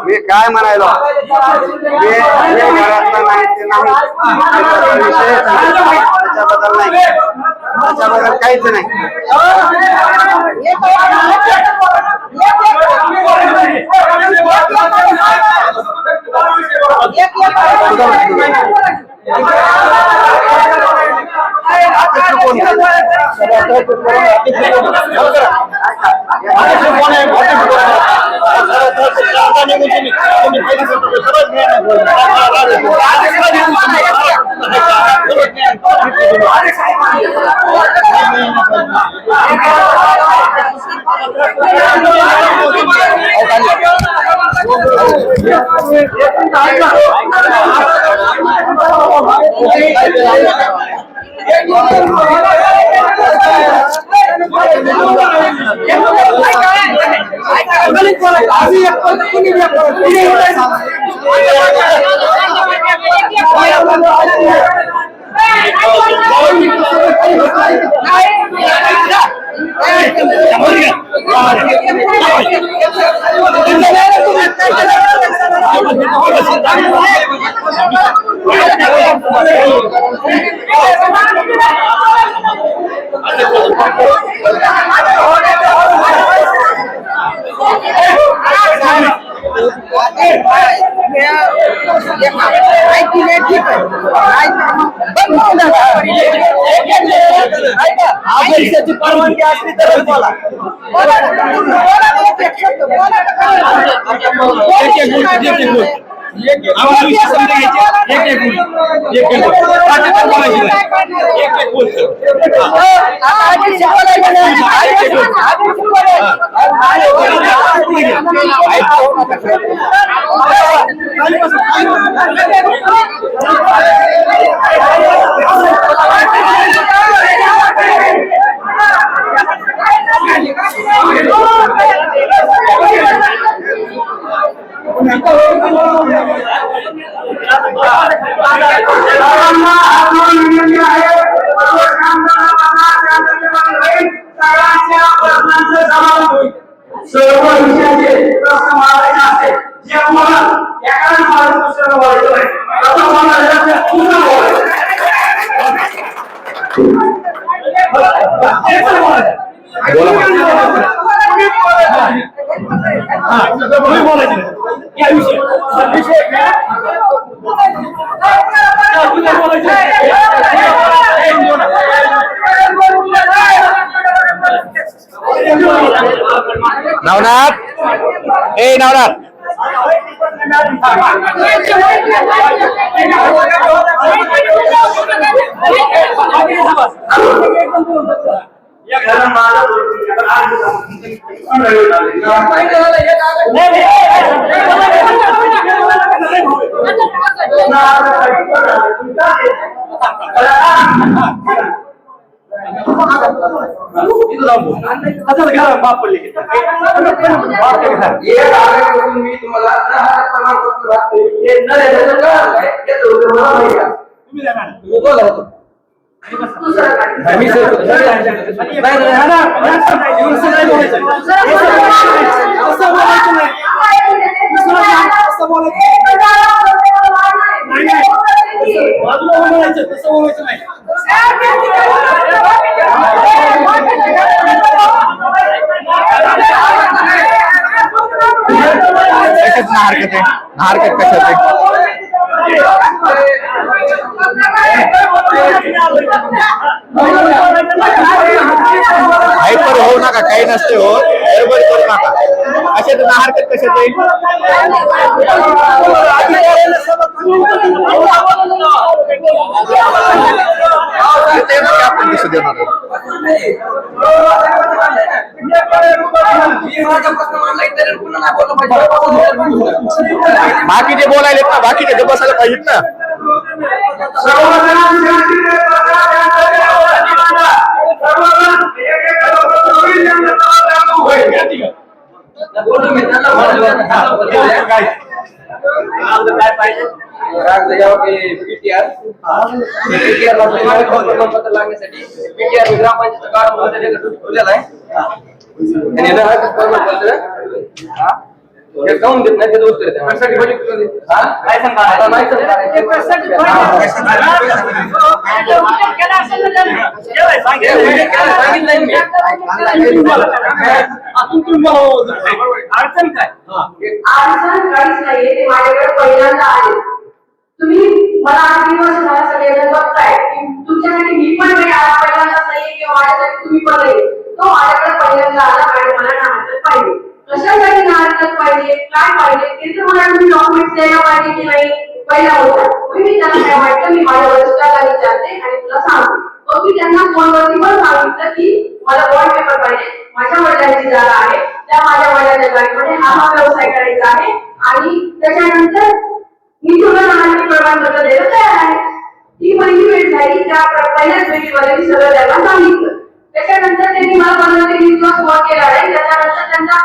मी काय म्हणायलो, घरातला नाही ते नाही विषय त्याच्याबद्दल नाही, त्याच्याबद्दल काहीच नाही. परवानगी असली तर बोला. सर्व विषयाचे प्रश्न मांडायचे असते जे आम्हाला एकाच मार्गदर्शनाला बोलायचं नाही तसं मला पूर्ण बोलायचं नवनाथ ए नवनाथ मी तुम्हाला हरकत कशात हायपर होऊ नका काही नसते हो बरोबर करू नका कशात हरकत कशात आपण दिसू देणार बाकीचे बोलायलेत ना बाकीचे ते बसायला पाहिजेत ना काय पाहिजे लागण्यासाठी पीटीआर ग्रामपंचायत गावामध्ये ठेवलेला आहे जाऊन देत नाही उत्तर काय सांगा अडचण काय अडचण काहीच नाहीये ते माझ्याकडे पहिल्यांदा आले तुम्ही मला 8 दिवस झाला सगळेजण बघताय तुमच्यासाठी मी पण पहिल्यांदाच नाहीये किंवा माझ्यासाठी तुम्ही पण नाही तो माझ्याकडे पहिल्यांदा आला आणि मला नाटक पाहिजे कशासाठी नाटक पाहिजे काय पाहिजे ते तर मला तुम्ही डॉक्युमेंट द्यायला पाहिजे की नाही पहिला होता मी त्यांना काय वाटतं मी माझ्या वरिष्ठाला विचारते आणि तुला सांगते मग मी त्यांना फोनवरती पण सांगितलं की मला बॉन्ड पेपर पाहिजे माझ्या वडिलांची जागा आहे त्या माझ्या वडिलांच्या जागेमध्ये हा व्यवसाय करायचा आहे आणि त्याच्यानंतर मी तुला नागरिक प्रमाणपत्र द्यायला तयार आहे ही पहिली वेळ झाली त्या पहिल्याच वेळीमध्ये मी सगळं त्यांना सांगितलं त्याच्यानंतर त्यांनी मला 15 ते 20 दिवस वर्क केला आहे त्याच्यानंतर त्यांचा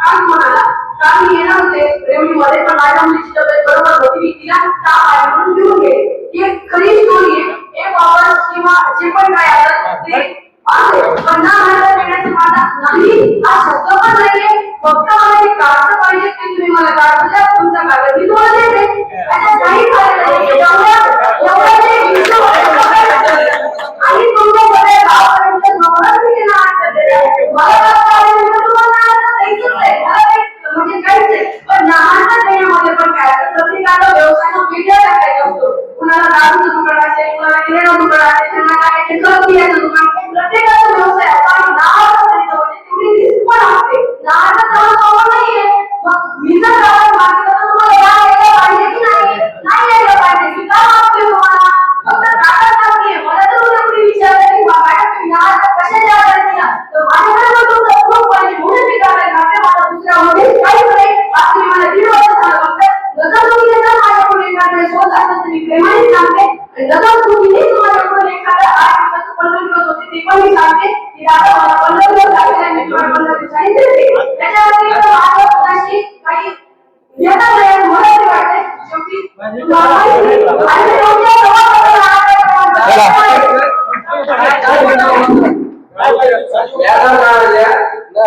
काम म्हणाला काम मी येणार होते रेव्हन्यूमध्ये पण माझ्या मुलीची तब्येत बरोबर होती मी तिला ताप आहे म्हणून घेऊन गेले ही एक खरी स्टोरी आहे एक वापर किंवा जे पण काय असतं ते आहे 50,000 देण्याचा माझा नाही हा शब्द पण नाहीये फक्त मला एक कागद पाहिजे की तुम्ही मला कागद द्या तुमचा कागद मी तुम्हाला देते त्याच्यात काही फायदा नाही एवढ्या आणि तुमच्या बरे गावापर्यंत नंबर मी मला तुम्हाला म्हणजे काहीच नाही पण लहानच्या देण्यामध्ये पण काय असतं प्रत्येकाला व्यवसायाला वेगळा टाकायचा असतो कुणाला दारूचं दुकान असेल कुणाला किराणा दुकान असेल त्यांना काय खत बियाचं दुकान प्रत्येकाचा व्यवसाय असतो आणि नावाचा म्हणजे तेवढी रिस्क पण असते नावाचा नाव नाहीये मग मी जर गावात मागितलं तर तुम्हाला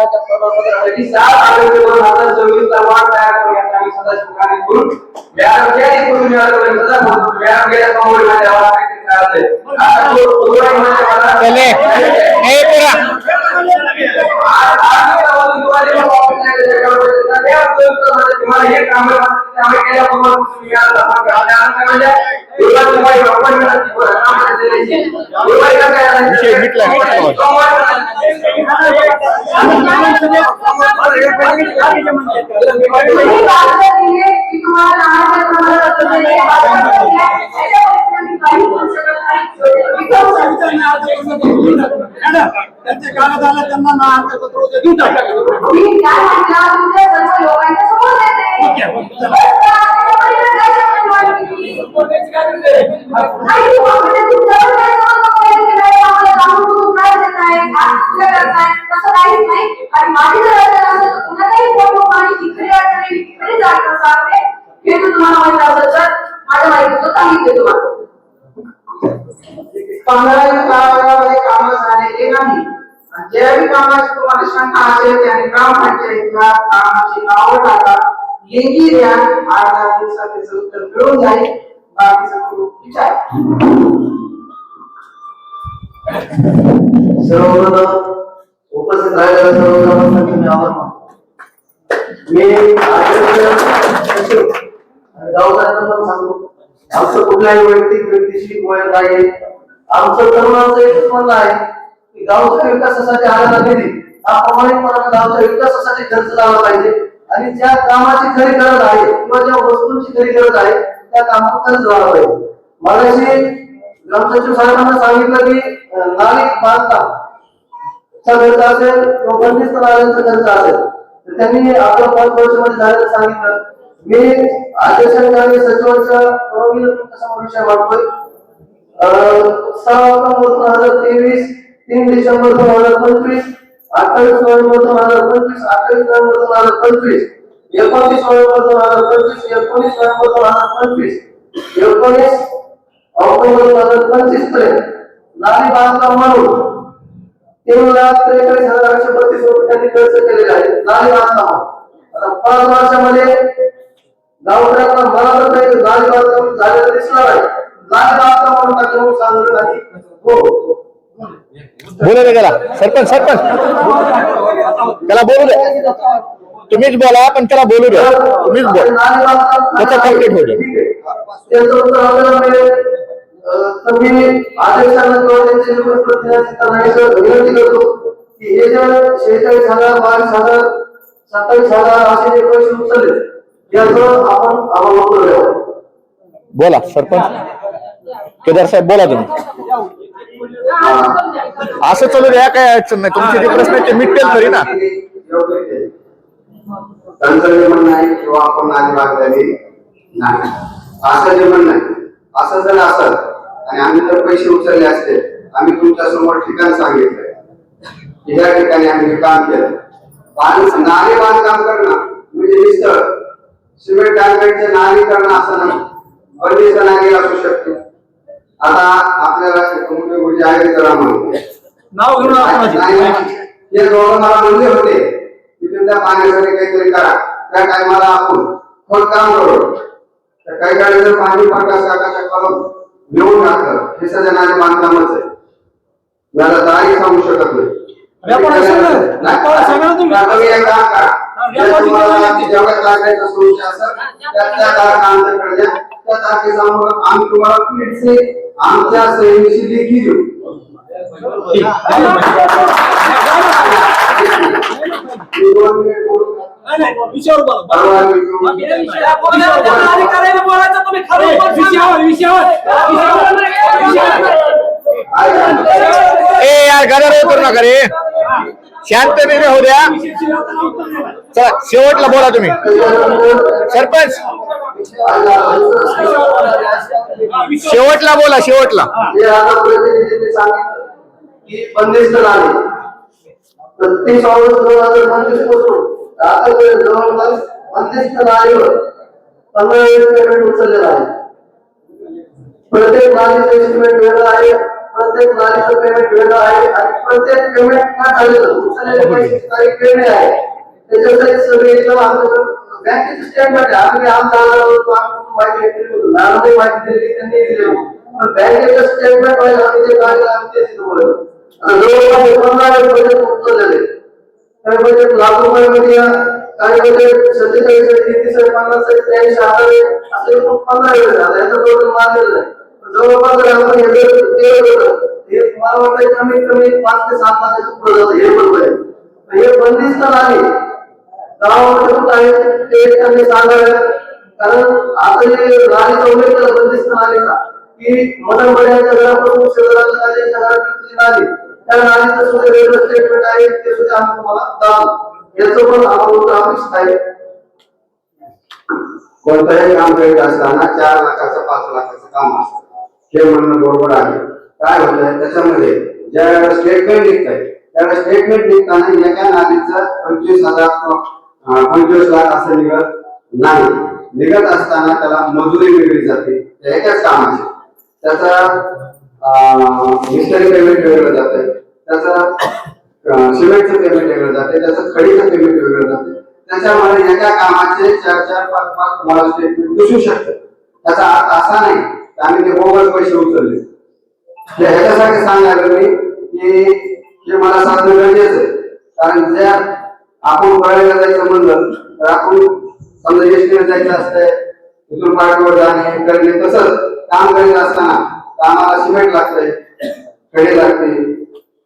प्रभागासाठी 7 ऑगस्ट 2024 ला वार्ड तयार करण्यात आम्ही सदस्य कार्य करून मॅडम या ठिकाणी मॅडम सदा बोलतो मॅडम गेल्या समोर माझ्या आवाज काय आता दोघांनी मला चले ए पुरा तुम्हाला हे काम विषय मिटला त्यांचे कागद आले त्यांना ना अंतर्गत देऊन टाका. काळामध्ये काम झालेले नाही. ज्यावेळी कामाची तुम्हाला शंका असेल त्याने ग्रामपंचायतीला कामाची नावं टाका, लेखी द्या, 8-10 दिवसात त्याचं उत्तर मिळून जाईल. बाकीचं करू विचार. सर्वप्रथम उपस्थित राहिलेल्या सर्व ग्रामस्थांचे मी आभार मानतो. मी गावकऱ्यांना सांगतो आमचं कुठल्याही वैयक्तिक व्यक्तीशी गोळ्या नाही. आमचं तरुणांचं एकच म्हणणं आहे की गावच्या विकासासाठी आलेला निधी हा प्रामाणिकपणाने गावच्या विकासासाठी खर्च झाला पाहिजे आणि ज्या कामाची खरी गरज आहे किंवा ज्या वस्तूंची खरी गरज आहे त्या कामात खर्च झाला पाहिजे. मगाशी ग्रामसचिव साहेबांना सांगितलं की नाली बांधकाम खर्च असेल किंवा बंदिस्त नाल्यांचा खर्च असेल तर त्यांनी आपल्या 5 वर्षामध्ये झालेलं सांगितलं. मी अध्यक्षांच्या आणि सचिवांच्या परवानगीने तुमच्यासमोर विषय मांडतोय. 6 October 2023, 3 December 2025, 28 November 2025, 28 November 2025, 29 November 2025, 19 November 2025, 19 October 2025 पर्यंत नाली बांधकाम म्हणून 3,43,832 रुपये त्यांनी खर्च केलेले आहे नाली बांधकाम. आता 5 वर्षामध्ये गावकऱ्यांना मला तर काही नाली बांधकाम झालेलं दिसणार आहे. नाली बांधकाम म्हणून टाकलं म्हणून सांगलं नाही. हो बोलू दे त्याला. सरपंच त्याला बोलू दे. तुम्हीच बोला पण त्याला बोलू द्या. तुम्हीच बोला. नाली बांधकाम त्याचा कंप्लीट होऊ द्या. त्याचं उत्तर आपल्याला मिळेल. तर मी आदेशांना किंवा त्यांचे लोकप्रतिनिधी विनंती करतो की हे जे 46,000, 22,000, 27,000 असे जे पैसे उचलले याचं आपण अवलोकन करावं. बोला सरपंच केदार साहेब बोला तुम्ही. असं चालू द्या काही अडचण नाही. तुमचे जे प्रश्न आहेत ते मिटतील तरी ना. त्यांचं जे म्हणणं आहे किंवा आपण नाली बांधलेली नाही असं जे म्हणणं आहे. असं जर असत आणि आम्ही जर पैसे उचलले असते आम्ही तुमच्या समोर ठिकाण सांगितलंय की या ठिकाणी आम्ही हे काम केलं. नाली बांधकाम करणं म्हणजे नुसतं सिमेंट काँक्रीटचे नाली करणं असं नाही. बंदिस्त नाली असू शकते. आता आपल्याला मोठे मोठे आहे तर नाव घेऊन हे दोघं मला म्हणले होते की तुमच्या पाण्यासाठी काहीतरी करा. त्या टायमाला आपण खोदकाम करू तर काही काळी जर पाणी प्रकाशाच्या करून घेऊन टाकलं हे सध्या नाली बांधकामच आहे. मला तारीख सांगू शकत नाही. तुम्ही एक काम करा. जेवढ्या लागायचं सोयीचं असेल त्या तारखांकडे द्या. त्या तारखेसमोर आम्ही तुम्हाला आमच्या सहीची लेखी देऊ. ए यार गदारोळ करू नका रे. शांततेने राहू द्या. चला शेवटला बोला तुम्ही सरपंच. शेवटला बोला शेवटला. बंदिस्त नाली 30 ऑगस्ट 2025 पासून आतापर्यंत जवळपास बंदिस्त नालीवर 15 पेमेंट उचललेलं आहे. प्रत्येक नालीचं एस्टिमेट वेगळं आहे प्रत्येक नालीचं पेमेंट वेगळं आहे आणि प्रत्येक पेमेंट का झालेलं उचललेल्या पैशाची तारीख वेगळी आहे. त्याच्यासाठी सगळे इथं आमचं बँकेचे स्टेटमेंट आहे. आम्ही आमचा माहिती दिली त्यांनी दिली पण बँकेचं स्टेटमेंट पाहिजे आम्ही जे काढलं आम्ही तेच बोलतो. जवळपास 15 बजेट उचललेले काही बजेट लाख रुपयामध्ये काही बजेट 47 33 50 83 असे 15 वेळ झाला याचा टोटल मारलेलं आहे. जवळपास आपण हे मला वाटतं कमीत कमी 5 ते 7 लाखाचं पुढे जातं हे बरोबर आहे. हे बंदिस्त नाही गावामध्ये आहे ते त्यांनी सांगायला कारण आता हे नालीचा उल्लेख केला बंदिस्त नालीचा की मदनबड्याच्या घरापासून शेजाराच्या नाली त्या नालीचं सुद्धा वेगळं स्टेटमेंट आहे ते सुद्धा आम्ही तुम्हाला दाखवू याचं पण आम्हाला अपेक्षित आहे. कोणतंही काम करीत असताना 4 लाखाचं 5 लाखाचं काम असतं हे म्हणणं बरोबर आहे. काय होतंय त्याच्यामध्ये ज्या स्टेटमेंट निघत आहे त्यावेळेस स्टेटमेंट निघताना एका नालीचं 25 लाख असं निघत नाही. निघत असताना त्याला मजुरी वेगळी जाते एकाच कामाची त्याचा मिस्त्री पेमेंट वेगळं जाते त्याचं सिमेंटचं पेमेंट वेगळं जाते त्याचं खडीचं पेमेंट वेगळं जाते. त्याच्यामध्ये एका कामाचे 4-4-5-5 तुम्हाला स्टेटमेंट दिसू शकतं. त्याचा अर्थ असा नाही की आम्ही ते बोगस पैसे उचलले. ह्याच्यासाठी सांगायला मी की हे मला सांगणं गरजेचं आहे कारण ज्या आपण कळायला जायचं म्हणलं तर आपण समजा एसटीने जायचं असतंय तिथून पाठीवर जाणे करणे तसंच काम करीत असताना आम्हाला सिमेंट लागतंय खडे लागते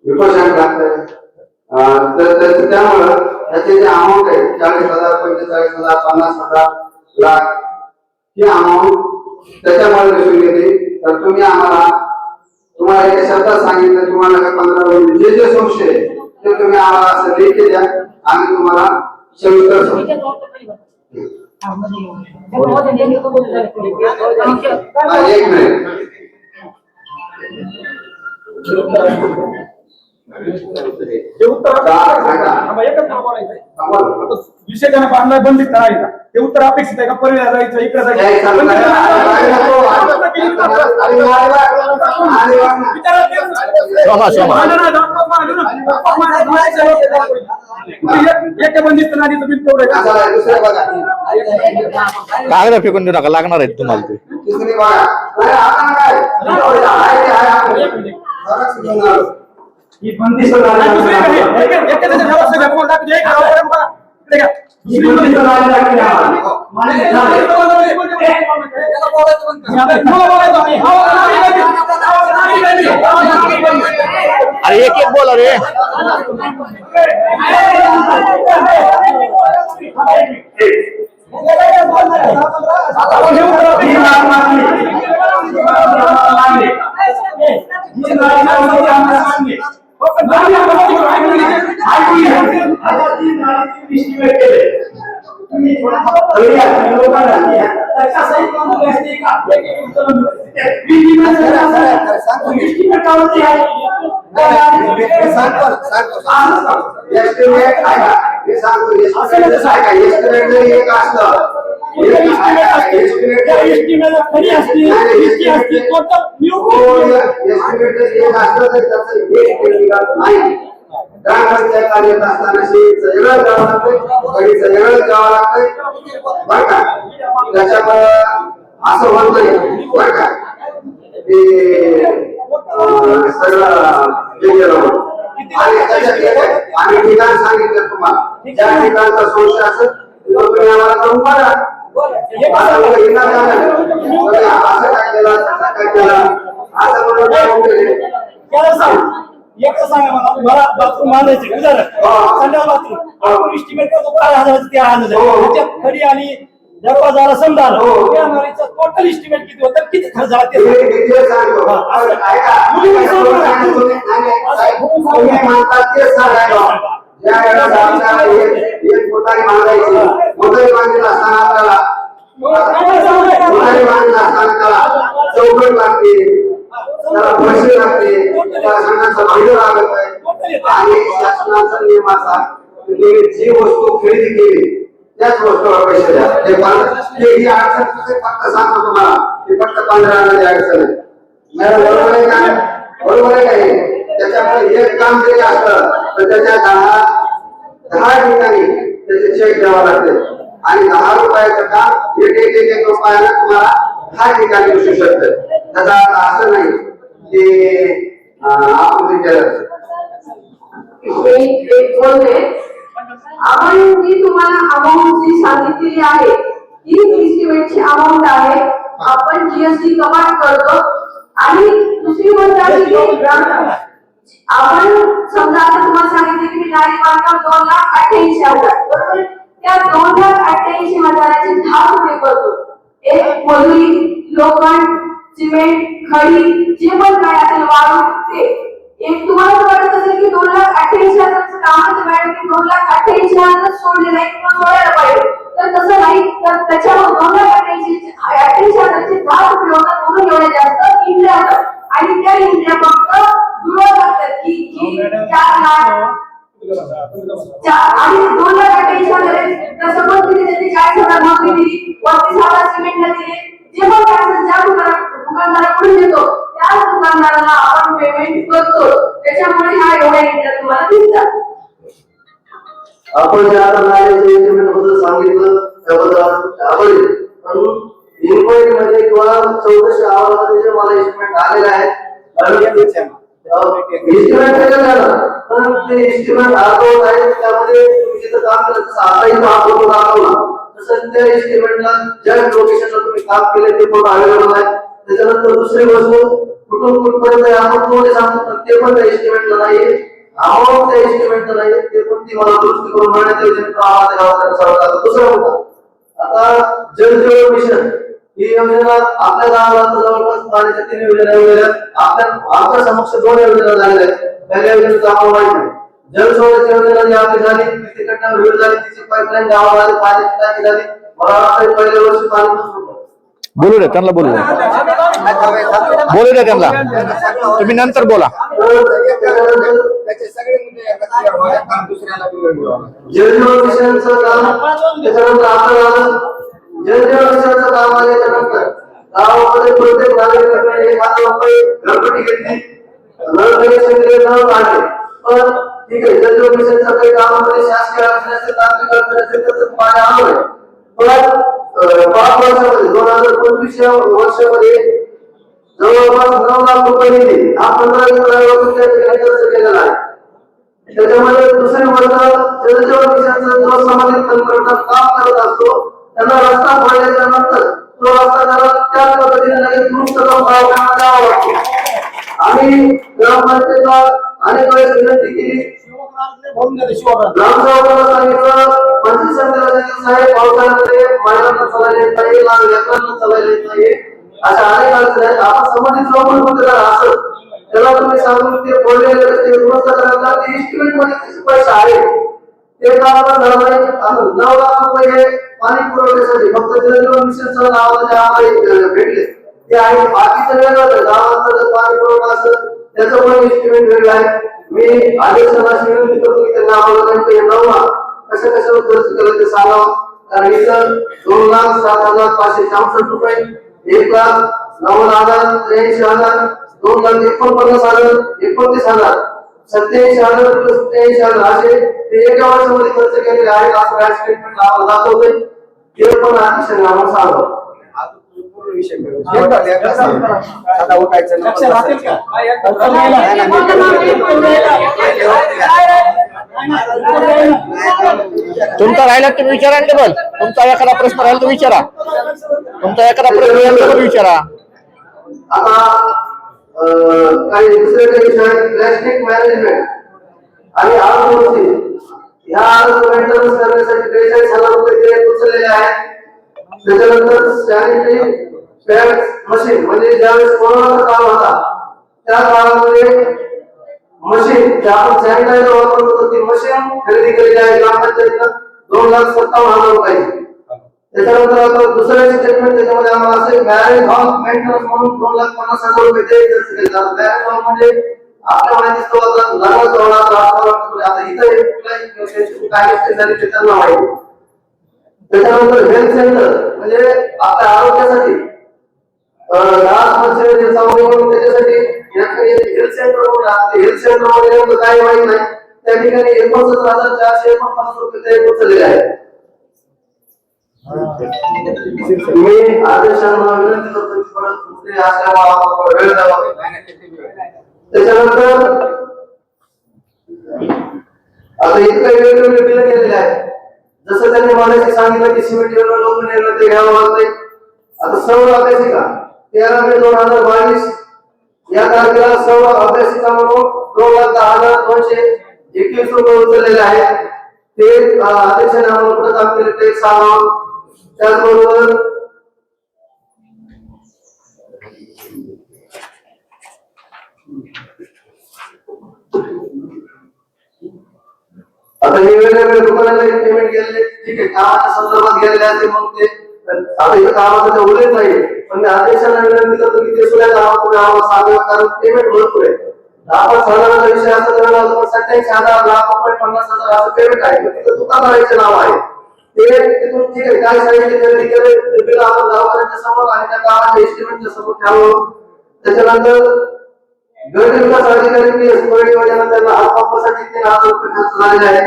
विकोशांत लागतंय तर त्यामुळं त्याचे जे अमाऊंट आहे 40,000 45,000 50,000 लाख ही अमाऊंट त्याच्यामुळे दिसून येते. तर तुम्ही तुम्हाला एका शब्दात सांगितलं तुम्हाला 15 जे जे संशय आहे ते तुम्ही आम्हाला असं लेखी द्या आम्ही तुम्हाला सविस्तर सांगू. एक मिनिट विषय त्यांना बांधला बंदित करायचा ते उत्तर अपेक्षित आहे का पर्याय जायचं इकडे बंदिस्त नालीचं बिल तेवढं कागद फेकून देऊ नका लागणार आहेत तुम्हाला ते. ही बंदिस्त अरे एक एक बोला रे. ग्रामपंचायत येत असताना वेगळं जावं लागतंय गडीचं वेगळं जावं लागतंय बरं का. त्याच्यामुळे असं म्हणतोय बरं का की सगळं वेगळं आणि ठिकाण सांगितलं तुम्हाला ज्या ठिकाणचा संशय असेल तिथं तुम्ही आम्हाला जाऊन बघा. असं काय केलं असं काय केलं असं म्हणून एक सांगा मला बाथरूम बांधायचे संध्या बाथरूम इस्टिमेट करतो 12,000 खडी आणि दरवाजाला समजा टोटल इस्टिमेट किती होतं किती खर्च झाला ते चौकट लागते त्याला पैसे लागते त्याला संघाचा भांडवल लागत आहे आणि शासनाचा नियम असा की जी वस्तू खरेदी केली त्याच वस्तूला पैसे द्या. ही अडचण फक्त सांगतो तुम्हाला की फक्त 15 अडचण आहे. बरोबर आहे का बरोबर आहे काही. त्याच्यामुळे एक काम जरी असलं तर त्याच्या 10 ठिकाणी त्याचे चेक द्यावा लागते आणि 10 रुपयाचं काम एक रुपयाला तुम्हाला 10 ठिकाणी बसू शकतं. त्याचा अर्थ असं नाही की आपण केलं. बोलते आपण जी तुम्हाला अमाऊंट जी सांगितलेली आहे ही एस्टिमेटची अमाऊंट आहे. आपण जीएसटी कपात करतो आणि दुसरी गोष्ट अशी की आपण समजा आता तुम्हाला सांगितले की मी डायरेक्ट बांधकाम 2,88,000 बरोबर. त्या 2,88,000चे 10 रुपये करतो. एक मजुरी, लोखंड, सिमेंट, खडी जे पण काय असेल वाळू ते एक तुम्हाला वाटत असेल की 2,88,000चं काम आहे मॅडम की 2,88,000 सोडले नाही किंवा सोडायला पाहिजे तर तसं नाही. तर त्याच्यावर 2,88,000चे 10 रुपये होतात म्हणून एवढे जास्त इंडिया आणि त्या इंडिया फक्त जुळवून लागतात की जी 4 लाख आणि 2,88,000 तसं पण तिथे त्यांनी 40,000 नोकरी दिली 35,000 सिमेंटला दिले. जे पण काय ज्या दुकानदाराकडून देतो त्याच दुकानदाराला आपण पेमेंट करतो. त्याच्यामुळे हा एवढा इंडिया तुम्हाला दिसतात. आपण ज्या बद्दल सांगितलं त्याबद्दल आभारी. पण इन्क्वायरी मध्ये किंवा 1400 अहवालामध्ये जे मला एस्टिमेट आलेला आहे एस्टिमेट पण ते एस्टिमेट दाखवत आहे त्यामध्ये तुम्ही जिथं काम केलं तसं आताही काम फोटो दाखवला तसं त्या एस्टिमेटला ज्या लोकेशनला तुम्ही काम केले ते फोटो अवेलेबल आहे. त्याच्यानंतर दुसरी गोष्ट कुठून कुठपर्यंत आपण तुम्हाला सांगतो ते पण त्या एस्टिमेटला नाहीये. अमाऊंट त्या एस्टिमेटला नाहीये ते पण ती मला दुरुस्ती करून मिळण्यात येईल. दुसरा मुद्दा आता जल जीवन मिशन ही योजना आपल्या गावाला जवळपास पाण्याच्या 3 योजना वगैरे आपल्या समक्ष 2 योजना झालेल्या आहेत. पहिल्या योजनेचा आम्हाला माहित नाही. जल सोडाची योजना जी आपली झाली ती तिकडनं व्हिडिओ झाली तिची पाईपलाईन गावाला आली पाण्याची टाकी झाली. मला वाटतं पहिल्या वर्षी पाणी नसतं. बोलू दे त्यांना, बोलू दे त्यांना, तुम्ही नंतर बोला. जल जीवन मिशनचं काम त्याच्यानंतर आपल्याला जल जीवन मिशनचं काम आल्याच्यानंतर गावामध्ये प्रत्येक नागरिकाकडे 1,000 रुपये घरपट्टी घेतली नळ काढले. पण ठीक आहे जल जीवन मिशनचं काही गावामध्ये शासकीय अडचण असेल तांत्रिक असेल तर पाणी आणलंय. पण 5 वर्षामध्ये 2025 या वर्षामध्ये जवळपास 9 लाख रुपये निधी हा 15 खर्च केलेला आहे. त्याच्यामध्ये दुसरी गोष्ट जल जीवन मिशनचा जो संबंधित कंत्राटदार काम करत असतो त्यांना रस्ता पाडल्याच्या नंतर तो रस्ता त्याला त्याच पद्धतीने लगेच दुरुस्त करून गावाला द्यावा लागतो. आम्ही ग्रामपंचायतीला अनेक वेळेस विनंती केली. ग्रामसेवकाला सांगितलं, मंत्री समितीला सांगितलं साहेब पावसाळ्यामध्ये महिलांना चालायला येत नाही, लहान लेकरांना चालायला येत नाही अशा अनेक अडचणी आहेत. आपण संबंधित लोकांना असं त्याला तुम्ही सांगून ते बोललेले रस्ते दुरुस्त करायला ते एस्टिमेट मध्ये किती पैसे आहे ते गावाला झालं नाही. 9 लाख रुपये पाणी पुरवठ्यासाठी फक्त जल जीवन मिशनचं नावाला जे आम्हाला भेटले ते आहे. बाकीचं वेगळं गावांतर्गत पाणी पुरवठा असं त्याचं पण एस्टिमेट वेगळं आहे. मी आदेशाला विनंती करतो की त्यांना आम्हाला कशा कशावर खर्च केलं ते सांगावं. कारण इथं 2,07,564 रुपये 1,09,83,000 2,49,000 29,000 87,000 प्लस 83,000 असे ते एका वर्षामध्ये खर्च केलेले आहेत. असं स्टेटमेंट आम्हाला दाखवतोय. ते पण अतिशय आम्हाला सांगावं. तुमचा राहिला तुम्ही विचारा टेबल. तुमचा एखादा प्रश्न राहिला तो विचारा. तुमचा एखादा प्रश्न राहिला तो विचारा. आता काही दुसरे काही विषय प्लास्टिक मॅनेजमेंट आणि आरोग्य या मेंटेनन्स करण्यासाठी 43,000 रुपये उचललेले आहेत. त्याच्यानंतर सॅनिटरी पॅड मशीन म्हणजे ज्यावेळेस कोरोनाचा काळ होता त्या काळामध्ये मशीन जे आपण सॅनिटायझर वापरतो ती मशीन खरेदी केलेली आहे ग्रामपंचायतीनं 2,57,000 रुपये. त्याच्यानंतर आता दुसरं स्टेटमेंट त्याच्यामध्ये आम्हाला असे मॅरेज हॉल मेंटेनन्स म्हणून 2,50,000 रुपये ते खर्च केले जातात. मॅरेज हॉल म्हणजे आपल्या माहिती आता इथं काय झाली ते त्यांना माहिती. त्याच्यानंतर हेल्थ सेंटर म्हणजे आपल्या आरोग्यासाठी त्याच्यासाठी हेल्थ सेंटर हेल्थ सेंटर काय माहित नाही त्या ठिकाणी 69,450 रुपये उचललेले आहेत. मी आदेशांना विनंती करतो की परत कुठे असल्यामुळे वेळ द्यावा. त्याच्यानंतर आता इथं काही वेगवेगळे बिल केलेले आहेत. जसं त्यांनी मला सांगितलं की सिमेंट लोक ते घ्यावं लागतंय. आता सर्व अभ्यासिका 13 मे 2022 या तारखेला सर्व अभ्यासिका म्हणून 2,10,221 रुपये उचललेले आहेत. ते अध्यक्षांनी आम्हाला कुठं काम केलं ते सांगावं. त्याचबरोबर आता हे वेगवेगळ्या दुकानाला पेमेंट गेलेले ठीक आहे कामाच्या संदर्भात गेलेले असते मग ते आता इथं कामाचं उल्लेख नाही पण अध्यक्षांना विनंती करतो की ते सुद्धा आम्हाला सांगावं कारण पेमेंट भरपूर आहे. आपण साधारण विषय असा धरला होता 87,000 लाख रुपये 50,000 असं पेमेंट आहे तिथं दुकानदाराचे नाव आहे ते तिथून ठीक आहे काय सांगितले बिल आपण दवाखान्याच्या समोर आणि त्या कामाच्या एस्टिमेटच्या समोर ठेवावं. त्याच्यानंतर गट विकास अधिकारी त्यांना हातपासाठी 3,000 रुपये खर्च झालेले आहे.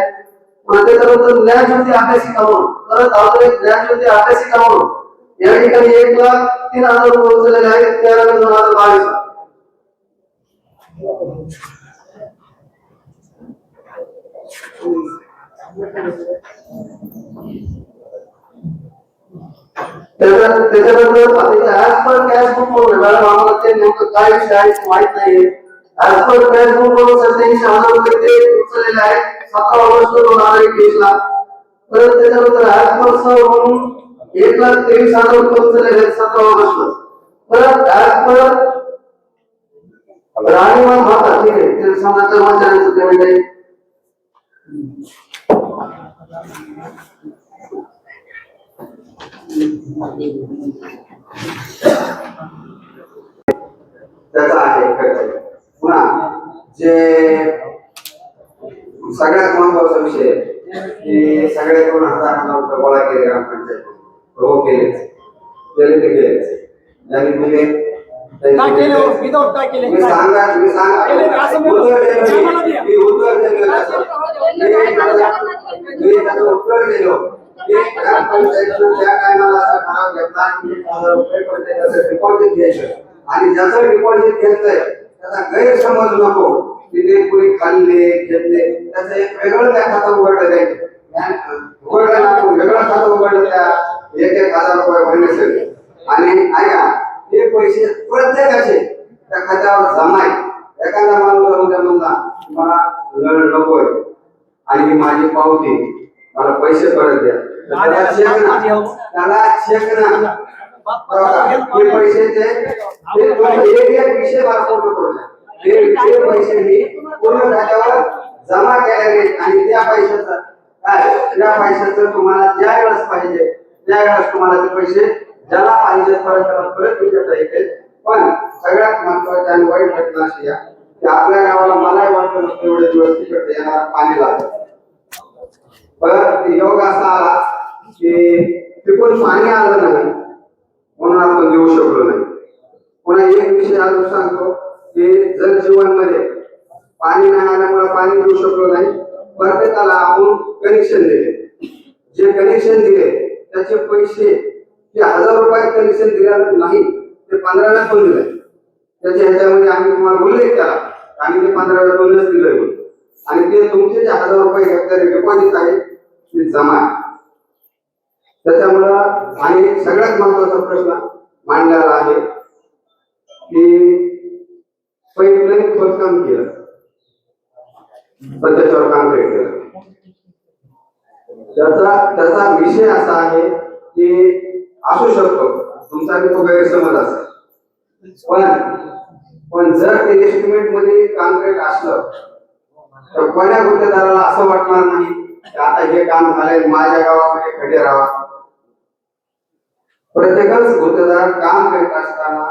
त्याच्यानंतर ज्ञानज्योती अभ्यासिका म्हणून परत अजून एक ज्ञानज्योती अभ्यासिका म्हणून या ठिकाणी 1,03,000 रुपये उचललेले आहेत 13 मे 2022. त्याच्यानंतर ऍज पर कॅश बुक म्हणून मॅडम आम्हाला ते नेमकं काय विषय आहे माहित नाहीये. ऍज पर कॅश बुक म्हणून 87,000 रुपये ते उचललेले आहेत 17 ऑगस्ट 2021 ला. परत त्याच्यानंतर ऍज पर सर म्हणून 1,23,000 रुपये उचललेले आहेत 17 ऑगस्ट ला. परत ऍज पर राणीमान भाता ठीक आहे ते समजा कर्मचाऱ्यांचं पेमेंट आहे. त्याचा आहे खर्च. पुन्हा जे सगळ्यात महत्वाचा विषय की सगळ्याकडून 1,000 रुपये गोळा केले ग्रामपंचायत हो केले ज्यांनी दिले उत्तर दिलं त्या टायमाला असा ठराव घेतला की 1,000 रुपये प्रत्येकाचं डिपॉझिट घ्यायचं आणि ज्याचं डिपॉझिट घेतलंय त्याचा गैरसमज नको की ते कोणी खाल्ले घेतले त्याचं एक वेगळं त्या खातं उघडलं जाईल वेगळं खातं उघडलं त्या 1,000 रुपये महिन्यासाठी आणि ऐका हे पैसे प्रत्येकाचे त्या खात्यावर जमा आहे. एखादा माणूस उद्या म्हणला मला लढ नकोय आणि माझी पावती मला पैसे परत द्या त्याला चेक ना हे पैसे एक विषय पैसे मी पूर्ण खात्यावर जमा केले आणि त्या पैशाचं काय त्या पैशाचं तुम्हाला ज्या वेळेस पाहिजे त्यावेळेस तुम्हाला ते पैसे ज्याला पाहिजे परत विचारता येते. पण सगळ्यात महत्वाची आणि वाईट घटना अशी आहे की आपल्या गावाला मलाही वाटतं नसतं एवढे दिवस तिकडे येणार पाणी लागतं. परत योग असा आला की तिकडून पाणी आलं नाही म्हणून आपण देऊ शकलो नाही. पुन्हा एक विषय अजून सांगतो की जल जीवन मध्ये पाणी नाही आल्यामुळे पाणी देऊ शकलो नाही. प्रत्येकाला आपण कनेक्शन दिले जे कनेक्शन दिले त्याचे पैसे जे 1,000 रुपये कनेक्शन दिलेलं नाही ते 15,000 दिले त्याच्या ह्याच्यामध्ये आम्ही तुम्हाला बोलले त्याला आम्ही ते 15,000 दिले आणि ते तुमचे जे 1,000 रुपये घेतलेले डिपॉझिट आहे ते जमा आहे. त्याच्यामुळं आणि सगळ्यात महत्वाचा प्रश्न मांडलेला आहे की पाईपलाईन खोदकाम केलं पण त्याच्यावर काँक्रीट केलं. त्याचा विषय असा आहे की असू शकतो तुमचा तो गैरसमज असेल पण जर ते एस्टिमेट मध्ये काँक्रीट असलं तर कोण्या गुत्तेदाराला असं वाटणार नाही की आता हे काम झालंय माझ्या गावामध्ये खडे राहा. प्रत्येकच गुत्तेदार काम करीत असताना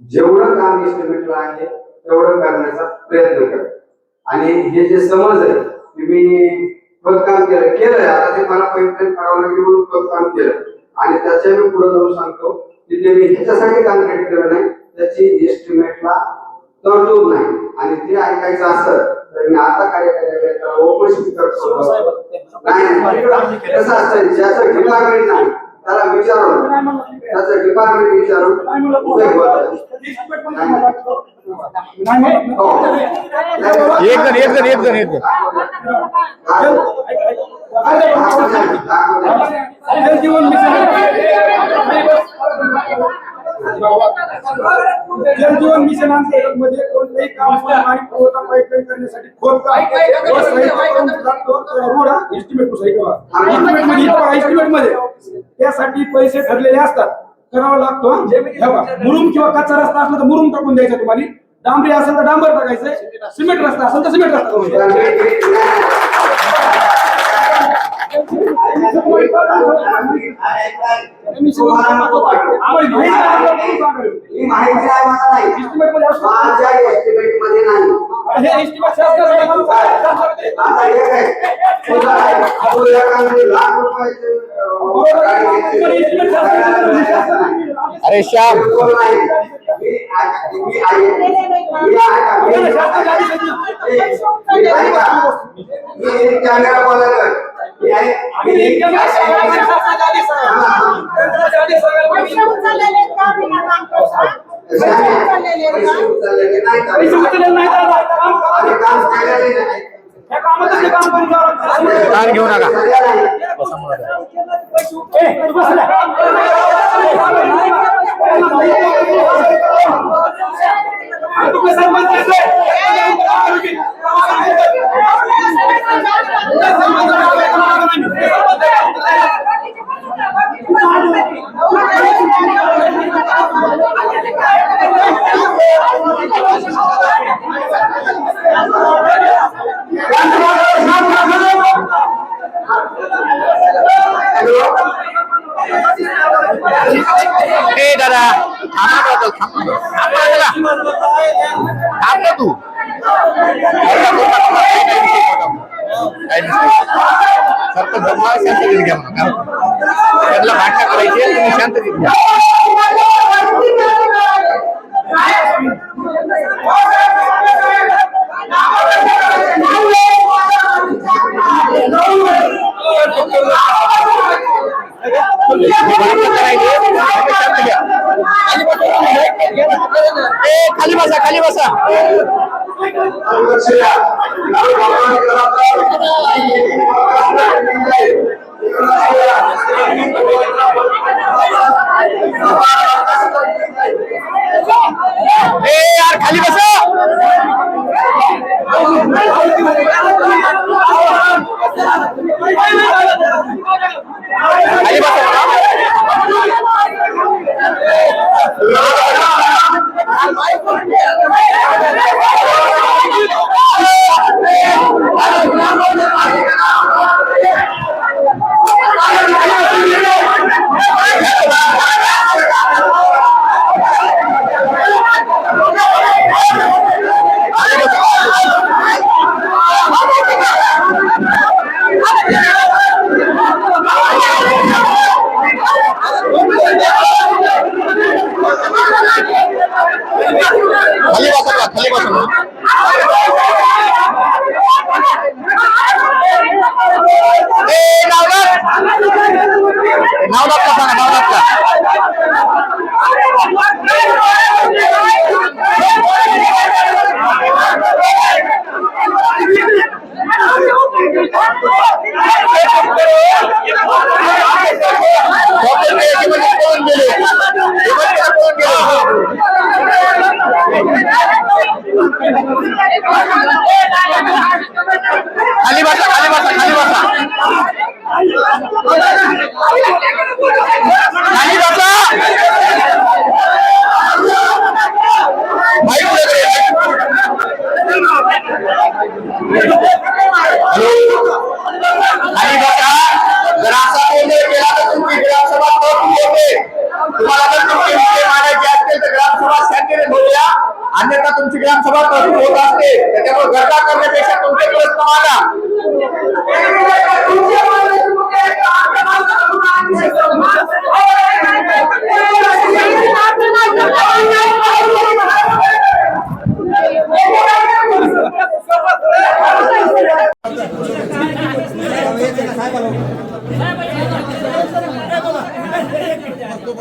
जेवढं काम एस्टिमेटला आहे तेवढं करण्याचा प्रयत्न करत आणि हे जे समज आहे की मी खोदकाम केलंय आता ते मला पाईपलाईन करावं लागेल म्हणून खोदकाम केलं आणि त्याच्या मी पुढे जाऊन सांगतो तिथे मी ह्याच्यासाठी काँक्रीट केलं नाही, त्याची एस्टिमेटला तरतूद नाही. आणि ते ऐकायचं असं तर मी आता काय करायला ओपन करतो नाही. कसं असतं ज्याचं डिपार्टमेंट नाही त्याला विचारून, त्याचं डिपार्टमेंट विचारून एक जण जलजीवन मिशन अंतर्गत कोणत्याही काम पाणी पुरवठा पाईपलाईन करण्यासाठी एस्टिमेट मध्ये त्यासाठी पैसे ठरलेले असतात, करावा लागतो. मुरुम किंवा कच्चा रस्ता असला तर मुरुम टाकून द्यायचा तुम्हाला, डांबरी असेल तर डांबर टाकायचं, सिमेंट रस्ता असेल तर सिमेंट रस्ता करून माहिती आहे मला नाही, माझ्या एस्टिमेट मध्ये नाही. आता एक आहे लाख रुपयाचे अरे श्याम कॅमेरा बोलायला ताण घेऊ नका. ए दादा थांब तू सरपंच जमवा, शांततेने घ्या म्हणा. त्यातला भाषा करायची आहे, तुम्ही शांततेने घ्या. खाली बसा, खाली बसा. यार खाली बसा. खाली बसा. खाली बसा, खाली बसा, खाली बसा, खाली बसा. खाली बसा. जर असा गोंधळ केला तर तुमची ग्रामसभा तोडून होते. तुम्हाला जर तुमचे विषय मांडायचे असतील तर ग्रामसभा शांतीने बोलूया, अन्यथा तुमची ग्रामसभा तोडून होत असते. त्याच्यामुळे गरजा करण्यापेक्षा तुमचे प्रश्न मांडा.